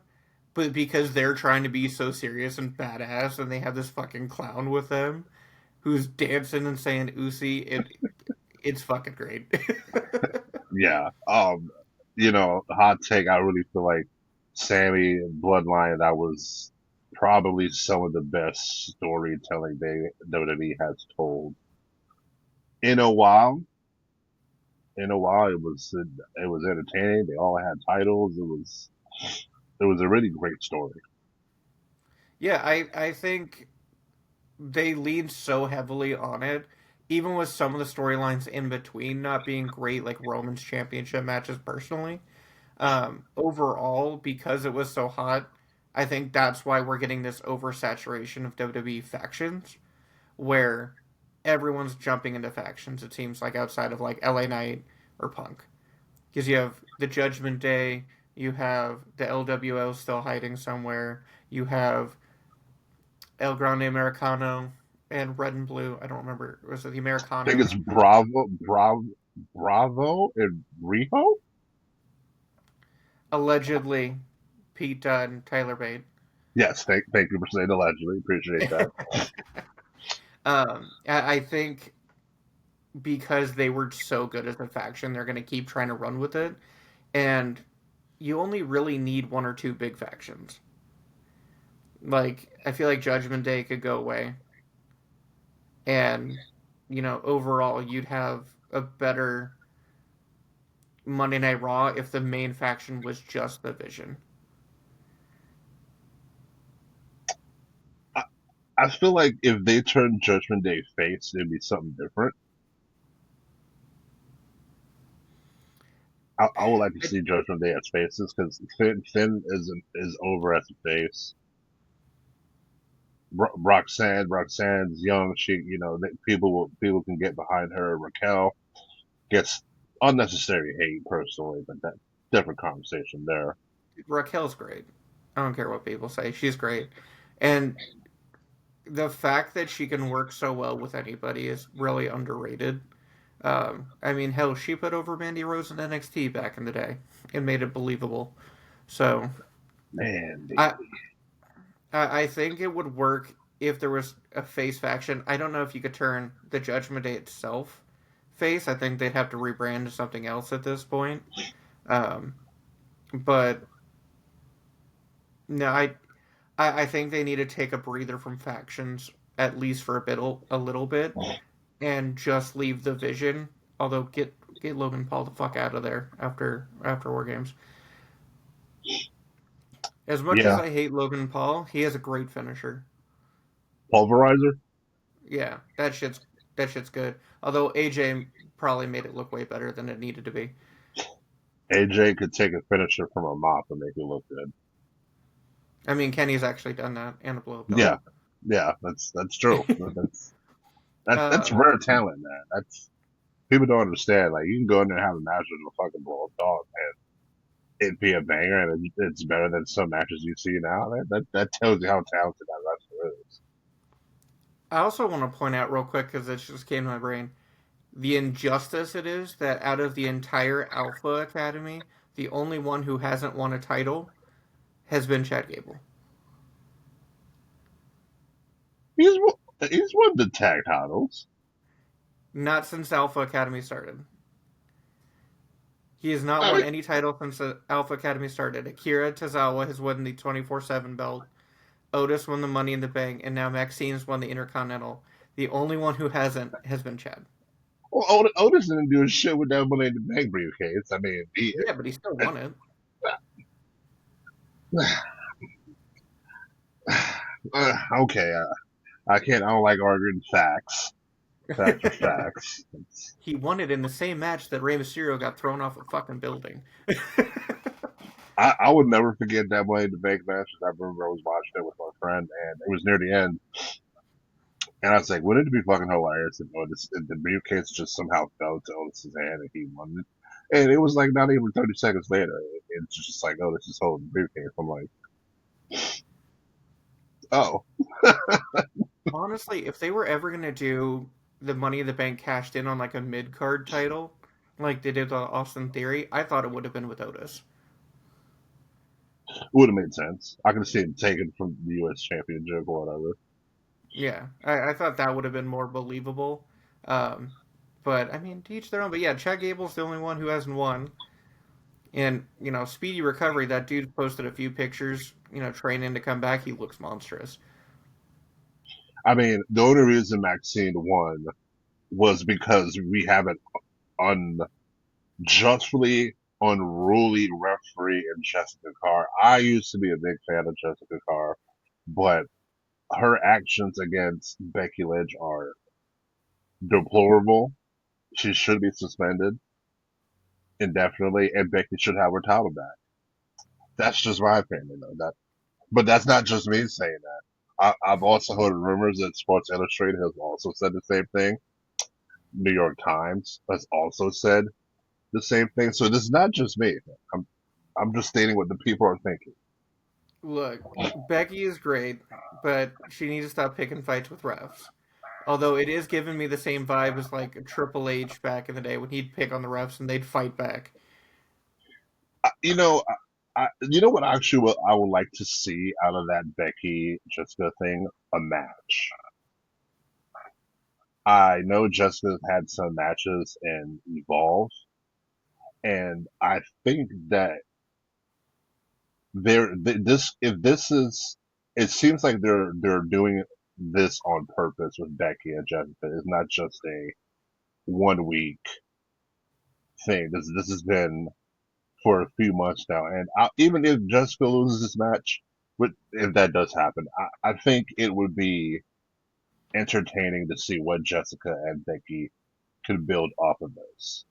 but because they're trying to be so serious and badass, and they have this fucking clown with them who's dancing and saying "Usi," it's fucking great.
Yeah. Hot take. I really feel like Sammy and Bloodline. That was probably some of the best storytelling they WWE has told in a while. In a while, it was entertaining. They all had titles. It was a really great story.
Yeah, I think they lean so heavily on it, even with some of the storylines in between not being great, like Roman's championship matches personally. Overall, because it was so hot, I think that's why we're getting this oversaturation of WWE factions, where everyone's jumping into factions. It seems like outside of like LA Knight or Punk, because you have the Judgment Day, you have the LWO still hiding somewhere, you have El Grande Americano and Red and Blue. I don't remember. Was it the
I think
Americanos?
it's Bravo, and Riho.
Allegedly, Pete Dunne and Tyler Bate.
Yes, thank you for saying allegedly. Appreciate that.
I think because they were so good as a faction, they're going to keep trying to run with it. And you only really need one or two big factions. Like, I feel like Judgment Day could go away. And, overall, you'd have a better Monday Night Raw if the main faction was just the Vision.
I, I feel like if they turned Judgment Day face, it'd be something different. I would like to
I,
see Judgment Day as faces because Finn is over as a face. Roxanne's young. People can get behind her. Raquel gets unnecessary hate personally, but that different conversation there.
Raquel's great. I don't care what people say. She's great. And the fact that she can work so well with anybody is really underrated. I mean, hell, she put over Mandy Rose in NXT back in the day and made it believable. So
Man,
I I think it would work if there was a face faction. I don't know if you could turn the Judgment Day itself face. I think they'd have to rebrand to something else at this point. Um, but no, I think they need to take a breather from factions at least for a little bit, and just leave the Vision. Although get Logan Paul the fuck out of there after War Games. As much as
yeah,
I hate Logan Paul, he has a great finisher.
Pulverizer.
Yeah, that shit's good. Although AJ probably made it look way better than it needed to be.
AJ could take a finisher from a mop and make it look good.
I mean, Kenny's actually done that and a blow up
Yeah,
doll.
yeah, that's true. That's
uh,
rare talent, man. That's people don't understand. Like you can go in there and have a match with a fucking blow up dog, and it be a banger, and it's better than some matches you see now. That tells you how talented that wrestler is.
I also want to point out real quick because it just came to my brain the injustice it is that out of the entire Alpha Academy, the only one who hasn't won a title has been Chad Gable.
He's he's won the tag titles.
Not since Alpha Academy started. He has not
I
won
mean,
any title since the Alpha Academy started. Akira Tozawa has won the 24/7 belt. Otis won the Money in the Bank, and now Maxine's won the Intercontinental. The only one who hasn't has been Chad.
well, Otis didn't do shit with that Money in the Bank briefcase. I mean, he.
Yeah, but he still won it.
Okay, I can't. I don't like arguing facts. Facts are facts.
He won it in the same match that Rey Mysterio got thrown off a fucking building.
I would never forget that Money in the Bank match. I remember I was watching it with my friend, and it was near the end, and I was like, "Wouldn't it be fucking hilarious if Otis, if the briefcase just somehow fell to Otis's hand and he won it?" And it was like not even 30 seconds later, it's just like Otis is holding the briefcase. I'm like, "Oh,
Honestly, if they were ever gonna do the Money in the Bank cashed in on like a mid card title, like they did Austin Theory, I thought it would have been with Otis.
it would have made sense. I could have seen him taken from the U.S. Championship or whatever."
Yeah, I thought that would have been more believable. Um, but I mean, to each their own. But yeah, Chad Gable's the only one who hasn't won. And speedy recovery. That dude posted a few pictures. Training to come back. He looks monstrous.
I mean, the only reason Maxine won was because we have an unjustly unruly referee in Jessica Carr. I used to be a big fan of Jessica Carr, but her actions against Becky Lynch are deplorable. She should be suspended indefinitely, and Becky should have her title back. That's just my opinion, though. But that's not just me saying that. I've also heard rumors that Sports Illustrated has also said the same thing. New York Times has also said the same thing. So this is not just me. I'm I'm just stating what the people are thinking.
Look, Becky is great, but she needs to stop picking fights with refs. Although it is giving me the same vibe as like Triple H back in the day when he'd pick on the refs and they'd fight back.
You know, you know what actually what I would like to see out of that Becky Jessica thing? A match. I know Jessica's had some matches in Evolve, and I think that this if this is it seems like they're doing this on purpose with Becky and Jessica. It's not just a 1 week thing. This has been for a few months now, and even if Jessica loses this match, if that does happen, I think it would be entertaining to see what Jessica and Becky could build off of this.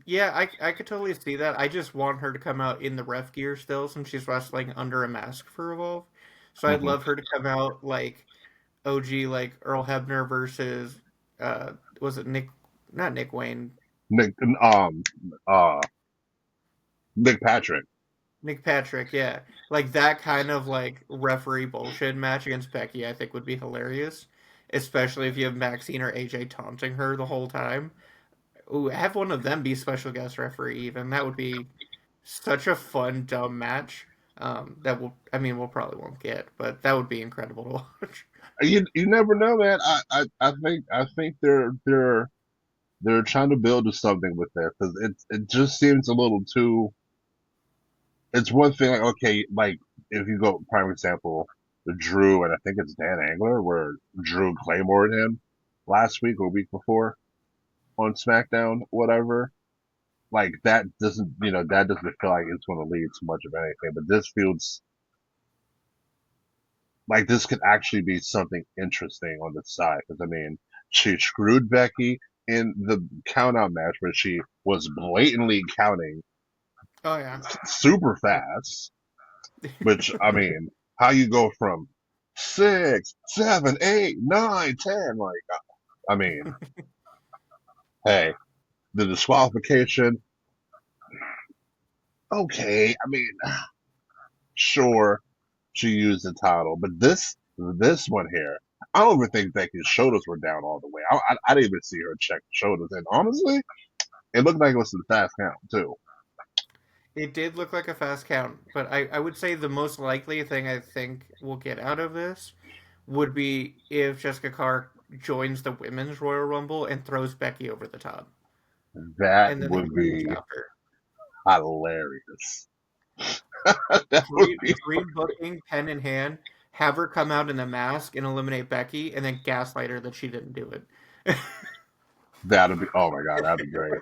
Yeah, I could totally see that. I just want her to come out in the ref gear still since she's wrestling under a mask for Evolve. So I'd
Hmm.
love her to come out like OG, like Earl Hebner versus was it Nick? Not Nick Wayne.
Nick, uh, Nick Patrick.
Nick Patrick, yeah. Like that kind of like referee bullshit match against Becky, I think would be hilarious. Especially if you have Maxine or AJ taunting her the whole time. Ooh, have one of them be special guest referee even. That would be such a fun, dumb match. That I mean, we'll probably won't get, but that would be incredible to watch.
You never know, man. I think they're trying to build to something with that because it just seems a little too. It's one thing like okay, like if you go prime example, the Drew and I think it's Dan Angler where Drew Claymored him last week or week before on SmackDown, whatever. Like that doesn't feel like it's going to lead to much of anything. But this feels like this could actually be something interesting on the side because I mean she screwed Becky. in the count out match where she was blatantly counting
Oh yeah.
super fast, which I mean, how you go from 6, 7, 8, 9, 10, like I mean, hey, the disqualification, okay, I mean, sure, she used the title, but this one here, I don't even think Becky's shoulders were down all the way. I didn't even see her check the shoulders, and honestly, it looked like it was some fast count too.
It did look like a fast count, but I would say the most likely thing I think we'll get out of this would be if Jessica Carr joins the women's Royal Rumble and throws Becky over the top,
That
and then they have
would
a match
be
after.
hilarious. That would be
Dream booking, pen in hand, have her come out in the mask and eliminate Becky, and then gaslight her that she didn't do it.
that'd be oh my god, that'd be great.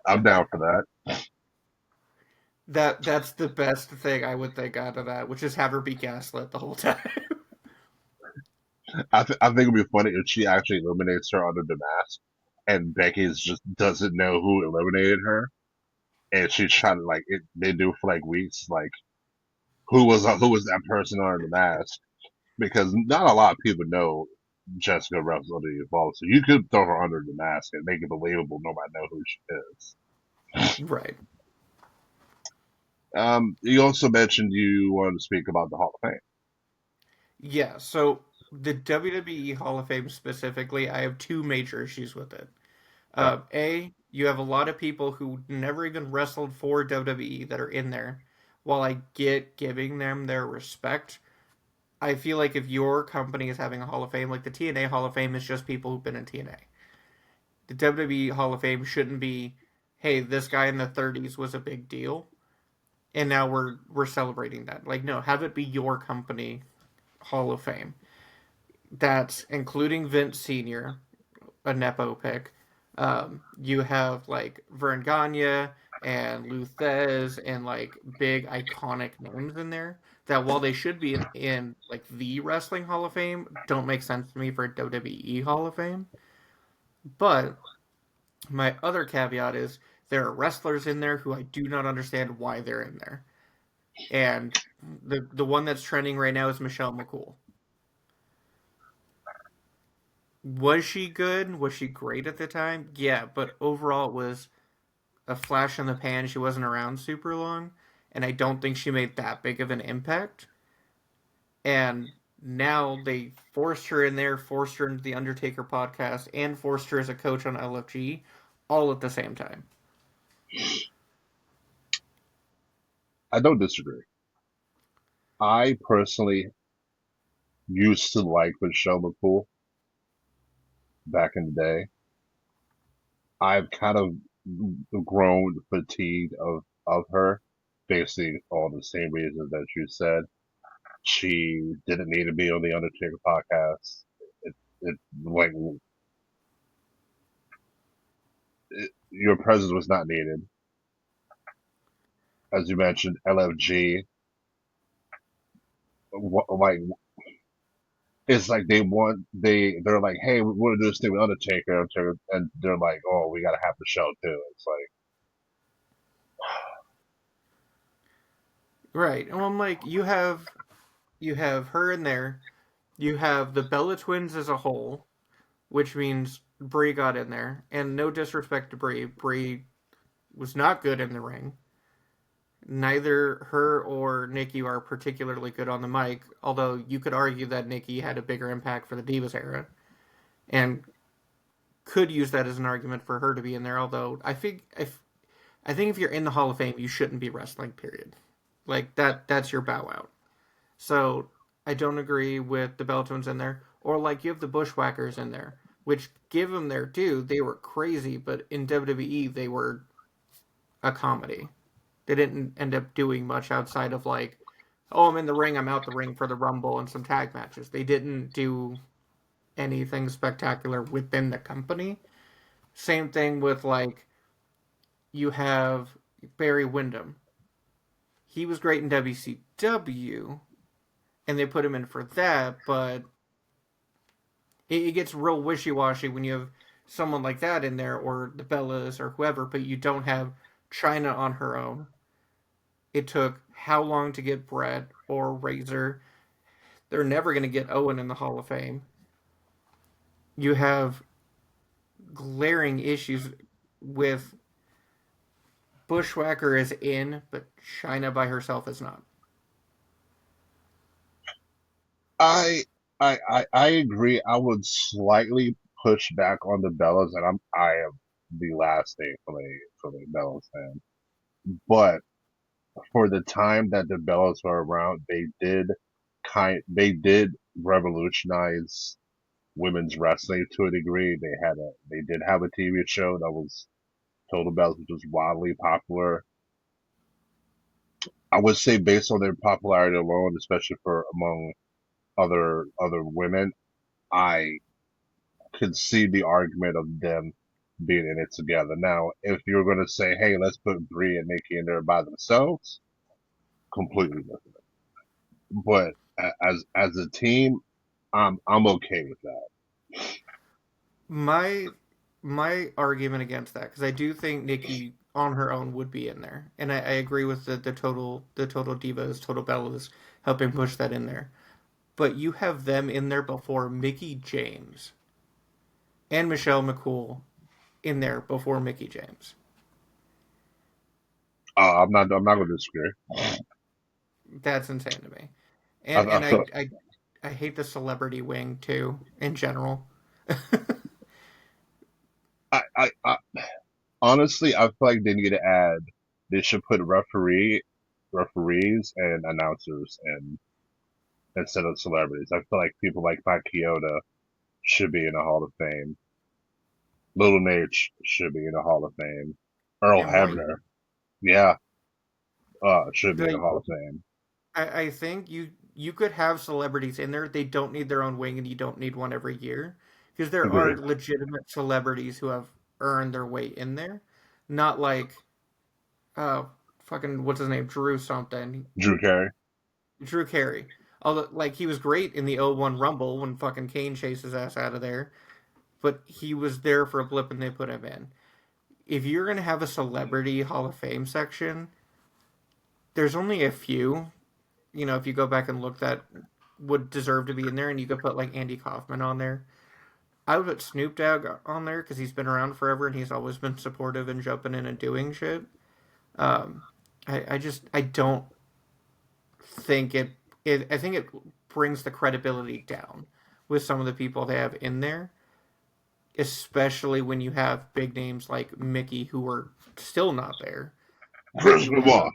I'm down for that.
That's the best thing I would think out of that, which is have her be gaslit the whole time.
I think it'd be funny if she actually eliminates her under the mask, and Becky's just doesn't know who eliminated her, and she's trying to like they do for like weeks, like who was that person under the mask? Because not a lot of people know Jessica Ruff's under the involved, so you could throw her under the mask and make it believable nobody know who she is.
Right.
You also mentioned you wanted to speak about the Hall of Fame.
Yeah, so the WWE Hall of Fame specifically, I have two major issues with it.
Okay.
You have a lot of people who never even wrestled for WWE that are in there. While I get giving them their respect, I feel like if your company is having a Hall of Fame, like the TNA Hall of Fame is just people who've been in TNA. The WWE Hall of Fame shouldn't be, hey, this guy in the 30s was a big deal, and now we're celebrating that. Like, no, have it be your company Hall of Fame. That's including Vince Senior, a nepo pick. You have like Vern Gagne and Luthez and like big iconic names in there that while they should be in like the Wrestling Hall of Fame, don't make sense to me for WWE Hall of Fame. But my other caveat is there are wrestlers in there who I do not understand why they're in there. And the one that's trending right now is Michelle McCool. Was she good? Was she great at the time? Yeah, but overall it was a flash in the pan. She wasn't around super long, and I don't think she made that big of an impact. And now they forced her in there, forced her into the Undertaker podcast, and forced her as a coach on LFG, all at the same time.
I don't disagree. I personally used to like Michelle McCool back in the day. I've kind of grown fatigued of her, basically all the same reasons that you said. She didn't need to be on the Undertaker podcast. It like your presence was not needed. As you mentioned, LFG, like it's like they're like, hey, we want to do this thing with Undertaker, and they're like, oh, we gotta have the show too. It's like
Right. And I'm like, you have her in there. You have the Bella twins as a whole, which means Brie got in there. And no disrespect to Brie, Brie was not good in the ring. Neither her or Nikki are particularly good on the mic, although you could argue that Nikki had a bigger impact for the Divas era and could use that as an argument for her to be in there. Although I think if you're in the Hall of Fame, you shouldn't be wrestling. Period. Like that's your bow out. So I don't agree with the Bella Twins in there, or like you have the Bushwhackers in there, which give them their due. They were crazy, but in WWE they were a comedy. They didn't end up doing much outside of like, oh, I'm in the ring, I'm out the ring for the Rumble and some tag matches. They didn't do anything spectacular within the company. Same thing with like you have Barry Windham. He was great in WCW, and they put him in for that, but it gets real wishy washy when you have someone like that in there, or the Bellas or whoever, but you don't have China on her own. It took how long to get Brett or Razor? They're never going to get Owen in the Hall of Fame. You have glaring issues with Bushwhacker is in, but China by herself is not.
I I agree. I would slightly push back on the Bellas, and I am the last thing for the Bellas fan. But for the time that the Bellas were around, they did revolutionize women's wrestling to a degree. They did have a TV show that was Total Bells, which was wildly popular. I would say based on their popularity alone, especially for among other women, I could see the argument of them being in it together. Now, if you're going to say, hey, let's put Brie and Nikki in there by themselves, completely different. But as a team, I'm okay with that.
My my argument against that, because I do think Nikki on her own would be in there, and I agree with the total divas, total bellas helping push that in there. But you have them in there before Mickey James and Michelle McCool in there before Mickey James.
I'm not going to disagree.
That's insane to me.
I
And
feel
I hate the celebrity wing too in general.
I honestly I feel like they need to add. They should put referees and announcers in instead of celebrities. I feel like people like Mike Chioda should be in the Hall of Fame. Little Nate should be in the Hall of Fame. Earl
Tim White.
Hebner, yeah, should be in the
Like,
Hall of Fame.
I think you could have celebrities in there. They don't need their own wing, and you don't need one every year because there are
Agreed.
legitimate celebrities who have earned their way in there. Not like fucking what's his name, Drew something,
Drew Carey.
Drew Carey. Although like he was great in the '01 Rumble when fucking Kane chased his ass out of there, but he was there for a blip and they put him in. If you're gonna have a celebrity Hall of Fame section, there's only a few. If you go back and look, that would deserve to be in there, and you could put like Andy Kaufman on there. I would put Snoop Dogg on there because he's been around forever and he's always been supportive and jumping in and doing shit. Um, I don't think I think it brings the credibility down with some of the people they have in there, especially when you have big names like Mickey who are still not there.
Chris
You have,
Benoit.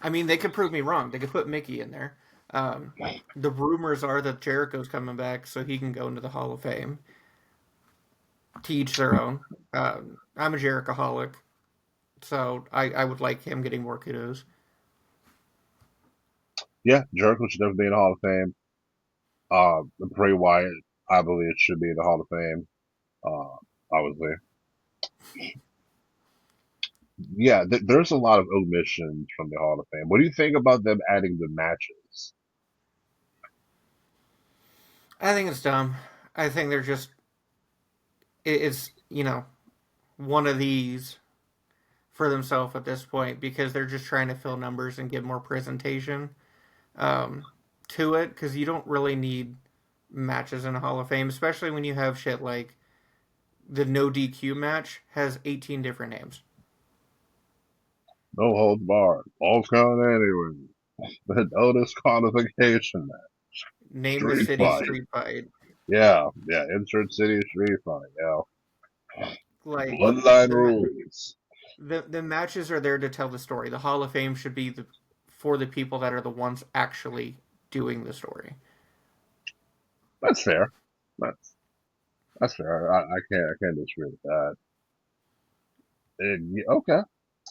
I mean, they could prove me wrong. They could put Mickey in there. Um, the rumors are that Jericho's coming back so he can go into the Hall of Fame. To each their own. I'm a Jerichoholic, so I would like him getting more kudos.
Yeah, Jericho should definitely be in the Hall of Fame. Bray Wyatt, I believe, should be in the Hall of Fame. Obviously, yeah. There's a lot of omissions from the Hall of Fame. What do you think about them adding the matches?
I think it's dumb. I think they're just it's one of these for themselves at this point because they're just trying to fill numbers and get more presentation um, to it because you don't really need matches in a Hall of Fame, especially when you have shit like the no DQ match has 18 different names.
No holds barred. Falls count anyway. The no disqualification match.
Name the
Street
city
fight.
street fight.
Yeah, yeah. Insert city street fight. Yeah.
Like
Bloodline
the
rules.
the matches are there to tell the story. The Hall of Fame should be for the people that are the ones actually doing the story.
That's fair. That's that's fair. I can't disagree with that. Yeah, okay.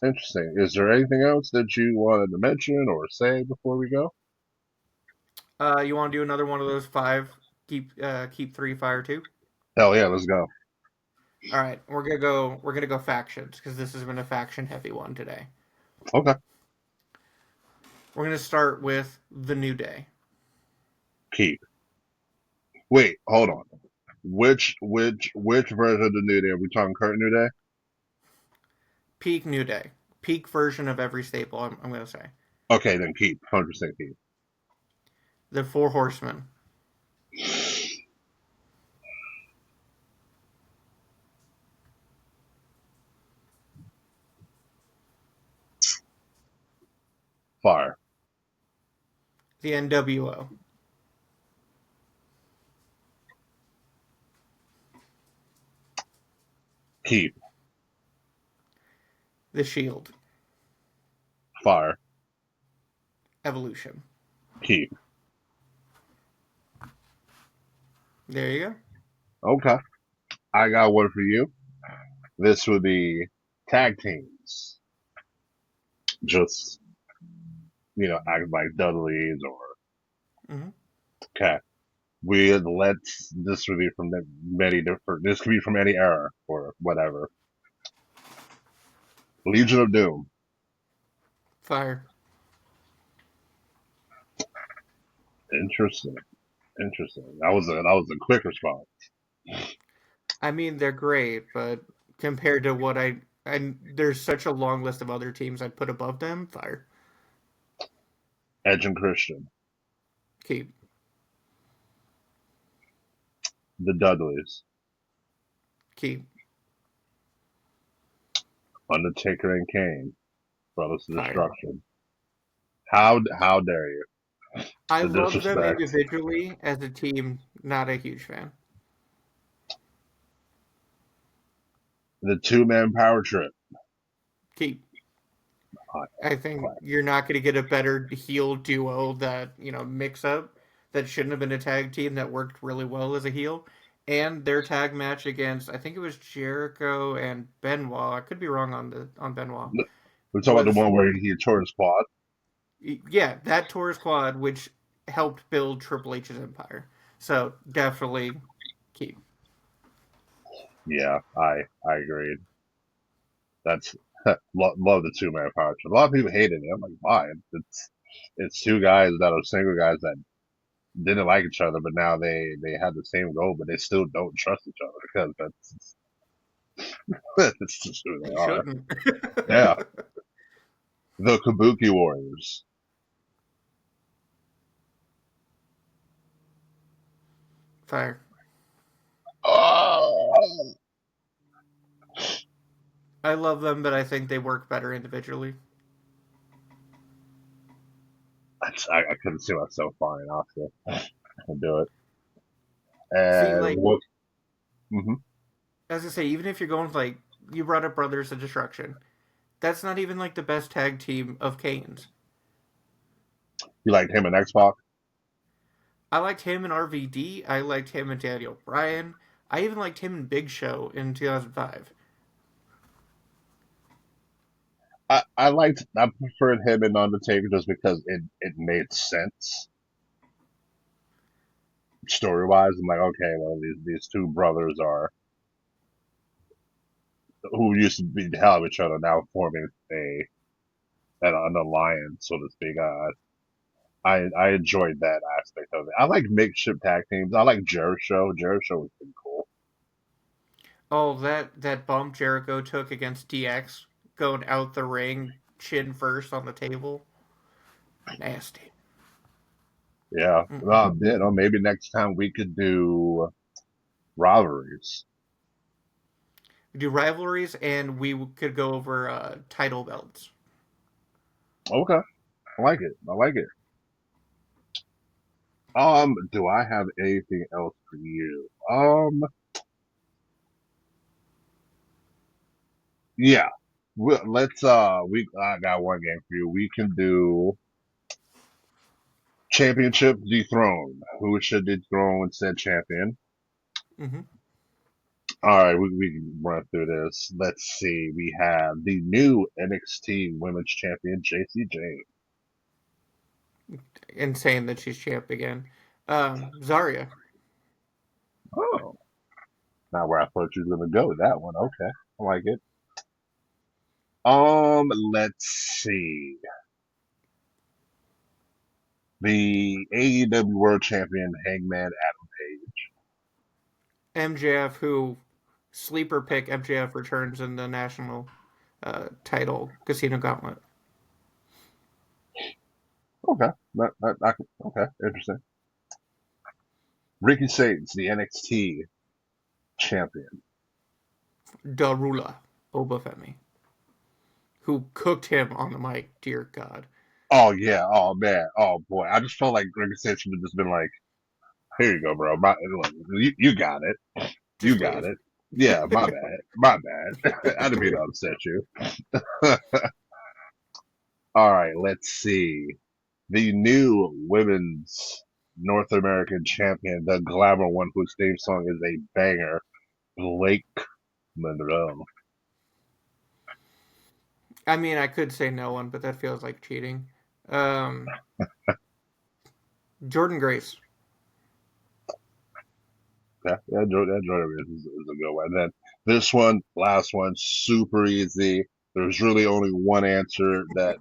Interesting. Is there anything else that you wanted to mention or say before we go?
You want to do another one of those five? Keep three, fire two.
Hell yeah, let's go.
All right, we're gonna go. We're gonna go factions because this has been a faction heavy one today.
Okay.
We're gonna start with the New Day.
Keep. Wait, hold on. which version of the New Day? Are we talking current New Day?
Peak New Day. Peak version of every staple, I'm going to say.
Okay, then keep 100% keep.
The Four Horsemen.
Fire.
The NWO.
Keep.
The Shield.
Fire.
Evolution.
Keep.
There you go.
Okay. I got one for you. This would be tag teams. Just, act like Dudleys or,
Hmm.
okay. This would be from this could be from any era or whatever. Legion of Doom.
Fire.
Interesting. Interesting. That was a quick response.
I mean, they're great, but compared to what and there's such a long list of other teams I'd put above them. Fire.
Edge and Christian.
Keep.
The Dudleys.
Keep.
Undertaker and Kane. Brothers of
Fire.
Destruction. How dare you?
I
The
love them
disrespect.
individually. As a team, not a huge fan.
The two-man power trip.
Keep.
Hot
I think
class.
you're not going to get a better heel duo that, mix up that shouldn't have been a tag team that worked really well as a heel. And their tag match against, I think it was Jericho and Benoit. I could be wrong on Benoit.
We're talking about the
Was
one where he tore his quad.
Yeah, that Taurus quad, which helped build Triple H's empire. So definitely keep.
Yeah, I agreed. That's love the two-man power trip. A lot of people hated it. I'm like, why? It's two guys that are single guys that didn't like each other, but now they have the same goal, but they still don't trust each other because that's just who they
They
are.
shouldn't.
Yeah, the Kabuki Warriors.
Fire.
Oh,
I love them, but I think they work better individually.
I couldn't see myself flying off there. I can do it.
See,
And
like,
what? Hmm.
as I say, even if you're going with, like, you brought up Brothers of Destruction, that's not even, like, the best tag team of Kane's.
You like him and X Pac?
I liked him in RVD. I liked him and Daniel Bryan. I even liked him in Big Show in 2005.
I preferred him and Undertaker just because it made sense story wise. I'm like, okay, well these two brothers are who used to be the hell of each other now forming an alliance, so to speak. I enjoyed that aspect of it. I like makeshift tag teams. I like Jericho. Jericho was pretty cool.
Oh, that bump Jericho took against DX, going out the ring, chin first on the table, nasty.
Yeah.
Mm-mm.
Maybe next time we could do rivalries.
We do rivalries, and we could go over title belts.
Okay. I like it. I like it. Do I have anything else for you? Yeah. I got one game for you. We can do championship dethrone. Who should dethrone said champion?
Hmm.
All right, we can run through this. Let's see. We have the new NXT Women's Champion, JC Jane.
Insane that she's champ again. Zarya.
Oh, not where I thought you were gonna go with that one. Okay, I like it. Let's see. The AEW World Champion, Hangman Adam Page.
MJF, who sleeper pick MJF returns in the national title Casino Gauntlet.
Okay, okay, interesting. Ricky Satan's the NXT champion.
Darula Obafemi, who cooked him on the mic. Dear God,
Oh yeah, oh man, oh boy. I just felt like Ricky Satan should have just been like, "Here you go, bro. You got it. You
just
got
leave.
it. Yeah, my bad. I didn't mean to upset you." All right, let's see. The new women's North American champion, the glamour one whose theme song is a banger, Blake Monroe.
I mean, I could say no one, but that feels like cheating. Um, Jordan Grace.
Yeah, Jordan is a good one. And then this one, last one, super easy. There's really only one answer that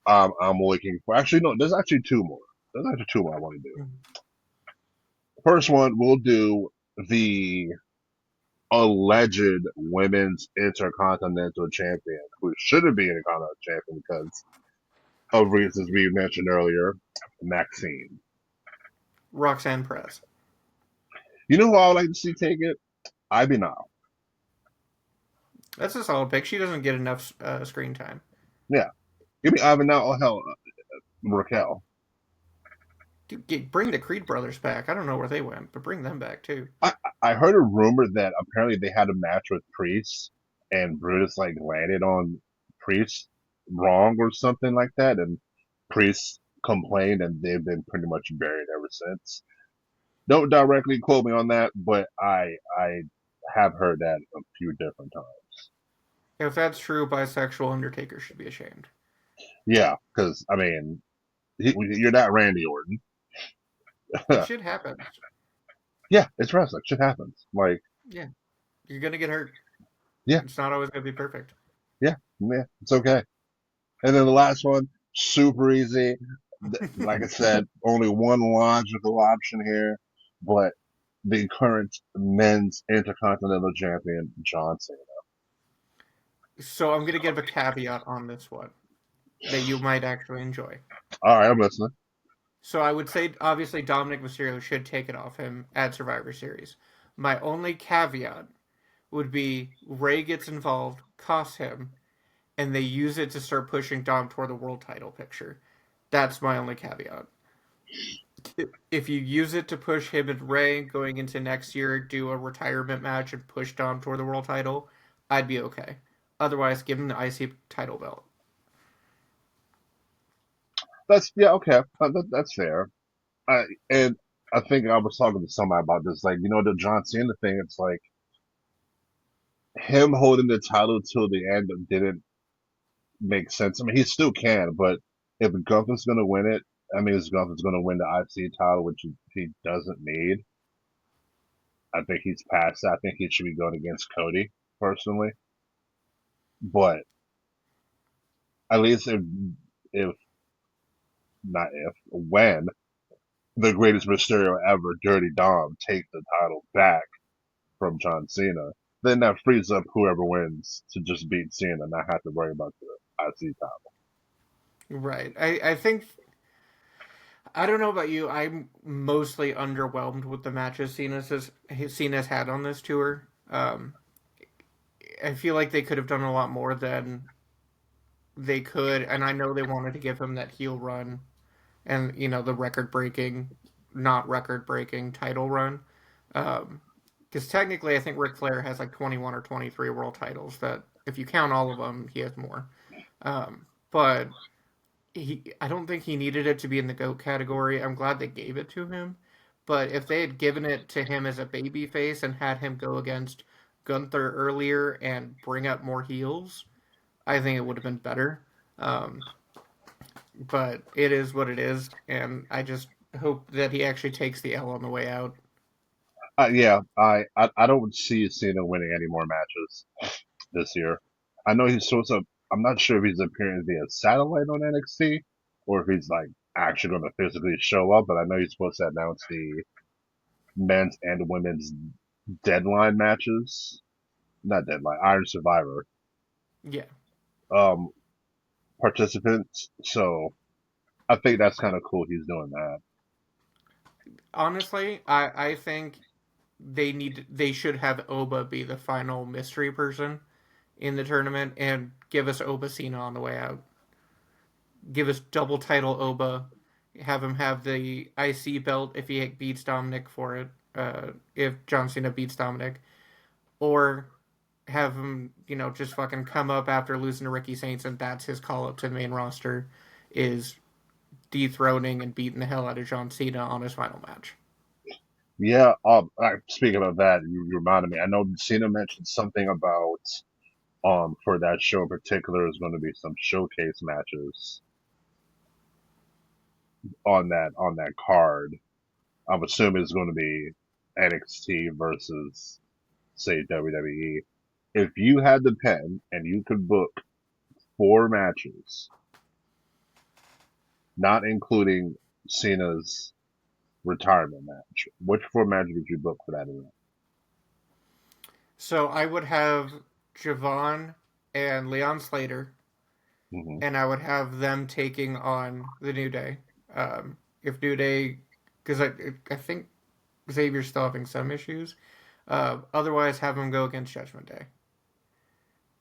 I'm looking for. Actually, no, there's actually two more. There's actually two more I want to do. First one, we'll do the alleged women's intercontinental champion, who shouldn't be intercontinental champion because of reasons we mentioned earlier, Maxine.
Roxanne Perez.
You know who I would like to see take it? Ivy now.
That's a solid pick. She doesn't get enough screen time.
Yeah, give me Ivy now. Oh hell, Raquel.
Dude, bring the Creed brothers back. I don't know where they went, but bring them back too.
I I heard a rumor that apparently they had a match with Priest and Brutus like landed on Priest wrong or something like that, and Priest complained and they've been pretty much buried ever since. Don't directly quote me on that, but I have heard that a few different times.
If that's true, bisexual Undertaker should be ashamed.
Yeah, because I mean, you're not Randy Orton.
And shit happens.
Yeah, it's wrestling. Shit happens. Like,
Yeah, you're gonna get hurt.
yeah,
It's not always gonna be perfect.
yeah, it's okay. And then the last one, super easy. Like I said, only one logical option here, but the current men's intercontinental champion, John Cena.
So I'm gonna give a caveat on this one that you might actually enjoy.
All right, I'm listening.
So I would say obviously Dominic Mysterio should take it off him at Survivor Series. My only caveat would be Ray gets involved, costs him, and they use it to start pushing Dom toward the world title picture. That's my only caveat. If you use it to push him and Ray going into next year, do a retirement match and push Dom toward the world title, I'd be okay. Otherwise, give him the IC title belt.
That's yeah, okay. That's fair. And I think I was talking to somebody about this. Like, the John Cena thing. It's like him holding the title till the end didn't make sense. I mean, he still can, but if Gunther's gonna win it, I mean, if Gunther's gonna win the IC title, which he doesn't need. I think he's past that. I think he should be going against Cody personally. But at least if not if, when the greatest Mysterio ever, Dirty Dom, takes the title back from John Cena, then that frees up whoever wins to just beat Cena and not have to worry about the IC title.
Right. I think I don't know about you. I'm mostly underwhelmed with the matches Cena's had on this tour. I feel like they could have done a lot more than they could, and I know they wanted to give him that heel run and the record breaking, not record breaking title run. Because technically, I think Ric Flair has like 21 or 23 world titles. That if you count all of them, he has more. But I don't think he needed it to be in the GOAT category. I'm glad they gave it to him. But if they had given it to him as a baby face and had him go against Gunther earlier and bring up more heels, I think it would have been better. Um, but it is what it is, and I just hope that he actually takes the L on the way out.
Yeah, I don't see Cena winning any more matches this year. I know he's supposed to. I'm not sure if he's appearing via satellite on NXT or if he's like actually going to physically show up. But I know he's supposed to announce the men's and women's deadline matches, not deadline, Iron Survivor
Yeah.
um, participants. So I think that's kind of cool. He's doing that.
Honestly, I think they should have Oba be the final mystery person in the tournament and give us Oba Cena on the way out. Give us double title Oba. Have him have the IC belt if he beats Dominic for it. If John Cena beats Dominic, or have him, just fucking come up after losing to Ricky Saints, and that's his call up to the main roster, is dethroning and beating the hell out of John Cena on his final match.
Yeah. Speaking of that, you reminded me. I know Cena mentioned something about for that show in particular is going to be some showcase matches on that card. I'm assuming it's going to be NXT versus say WWE. If you had the pen and you could book four matches, not including Cena's retirement match, which four matches would you book for that event?
So I would have Javon and Leon Slater,
Hmm.
and I would have them taking on the New Day. If New Day, because I think Xavier's still having some issues. Otherwise, have him go against Judgment Day,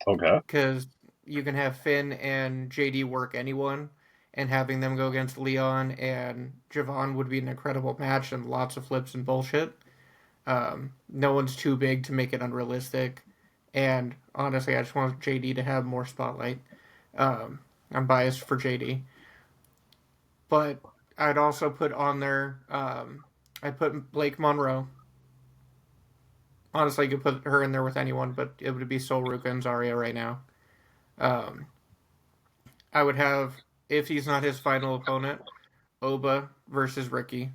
Okay.
because you can have Finn and JD work anyone, and having them go against Leon and Javon would be an incredible match and lots of flips and bullshit. No one's too big to make it unrealistic, and honestly, I just want JD to have more spotlight. Um, I'm biased for JD, but I'd also put on there. I put Blake Monroe. Honestly, you could put her in there with anyone, but it would be Sol Ruka and Zarya right now. Um, I would have, if he's not his final opponent, Oba versus Ricky.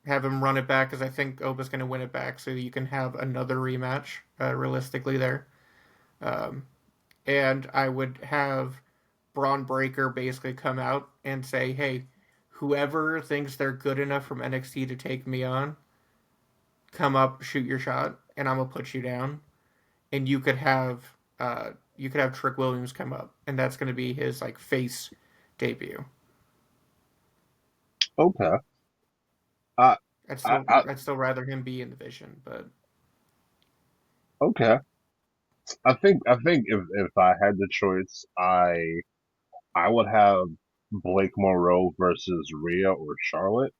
Have him run it back because I think Oba's going to win it back, so you can have another rematch realistically there. Um, and I would have Braun Breaker basically come out and say, "Hey, whoever thinks they're good enough from NXT to take me on, come up, shoot your shot, and I'm gonna put you down." And you could have Trick Williams come up, and that's going to be his like face debut.
Okay. I, I
I'd still rather him be in the Vision, but
okay. I think if I had the choice, I would have Blake Monroe versus Rhea or Charlotte.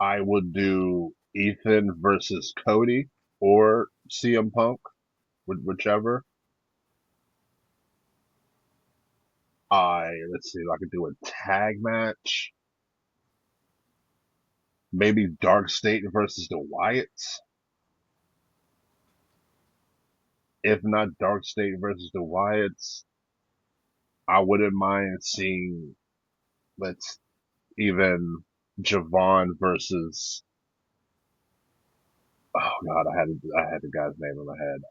I would do Ethan versus Cody or CM Punk, whichever. Let's see if I could do a tag match. Maybe Dark State versus the Wyatts. If not Dark State versus the Wyatts, I wouldn't mind seeing let's even Javon versus oh god, I had the guy's name in my head.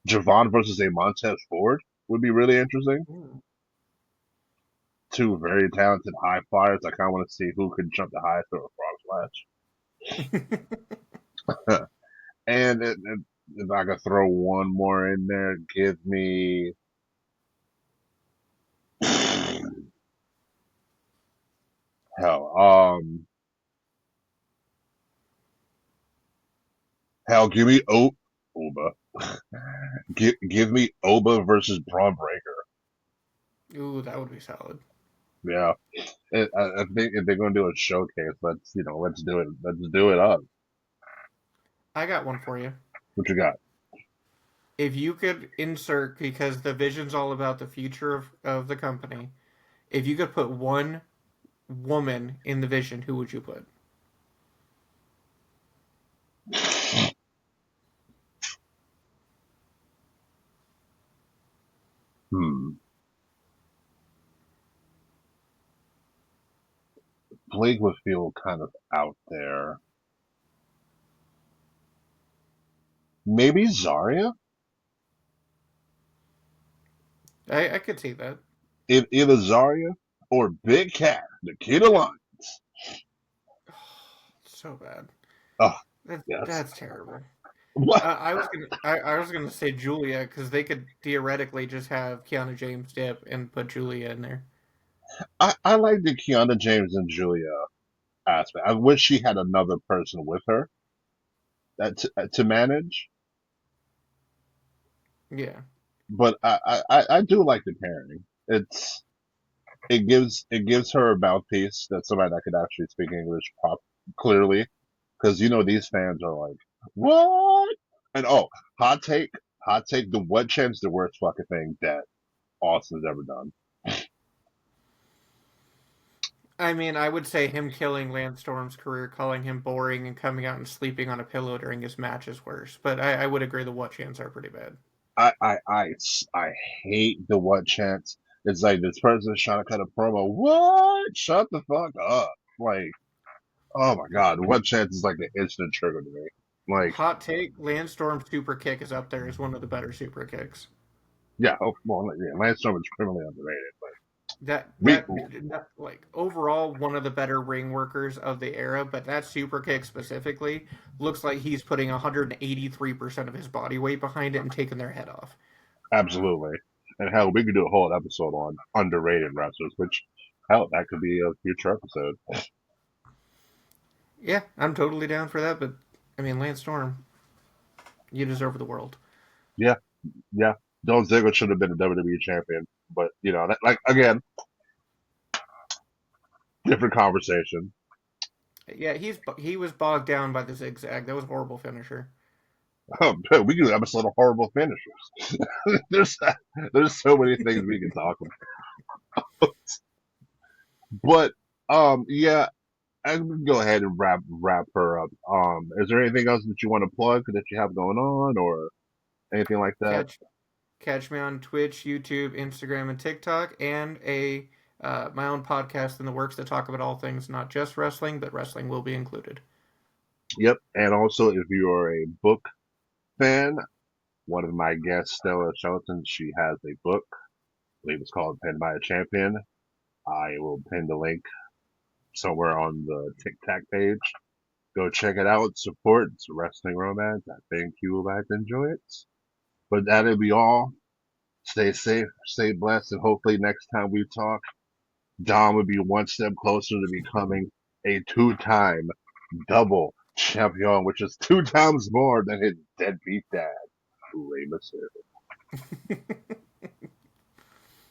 Javon versus a Montez Ford would be really interesting.
ooh.
Two very talented high flyers. I kind of want to see who can jump the highest through a frog splash. And if I could throw one more in there, give me hell, give me Oba. Give me Oba versus Braun Breaker.
Ooh, that would be solid.
Yeah, I think if they're gonna do a showcase, let's do it. Let's do it up.
I got one for you.
What you got?
If you could insert, because the Vision's all about the future of the company, if you could put one woman in the Vision, who would you put?
Hmm. Blake would feel kind of out there. Maybe Zarya?
I could see that.
If either Zarya or Big Cat, the Kid Alliance.
So bad.
Oh,
That's
yes.
that's terrible.
What?
I was gonna say Julia because they could theoretically just have Keanu James dip and put Julia in there.
I like the Kiana James and Julia aspect. I wish she had another person with her to manage,
Yeah.
but I do like the pairing. It gives her a mouthpiece that's somebody that could actually speak English clearly, because these fans are like, what? And hot take, the what chance the worst fucking thing that Austin's ever done.
I mean, I would say him killing Lance Storm's career, calling him boring, and coming out and sleeping on a pillow during his match is worse. But I would agree the what chants are pretty bad.
I hate the what chance. It's like this person's trying to cut a promo. What? Shut the fuck up! Like, oh my god, what chance is like the instant trigger to me. Like,
Hot take: Lance Storm's super kick is up there as one of the better super kicks.
yeah, oh, well, yeah, Lance Storm is criminally underrated, but
That
we
that that like overall one of the better ring workers of the era, but that super kick specifically looks like he's putting 183% of his body weight behind it and taking their head off.
absolutely. And hell, we could do a whole episode on underrated wrestlers, which hell, that could be a future episode.
Yeah, I'm totally down for that, but I mean Lance Storm, you deserve the world.
Yeah, yeah. Dolph Ziggler should have been a WWE champion, but like again, different conversation.
Yeah, he was bogged down by the zigzag. That was a horrible finisher.
We could do an episode of horrible finishers. there's there's so many things we can talk about. But yeah, I can go ahead and wrap her up. Is there anything else that you want to plug that you have going on or anything like that?
Catch Catch me on Twitch, YouTube, Instagram, and TikTok, and a my own podcast in the works that talk about all things, not just wrestling, but wrestling will be included.
Yep. And also, if you are a book fan, one of my guests, Stella Shelton, she has a book. I believe it's called Pinned by a Champion. I will pin the link somewhere on the TikTok page. Go check it out. Support. It's wrestling romance. I think you will like to enjoy it. But that'll be all. Stay safe, stay blessed, and hopefully next time we talk, Dom will be one step closer to becoming a two-time double champion, which is two times more than his deadbeat dad, Rey Mysterio.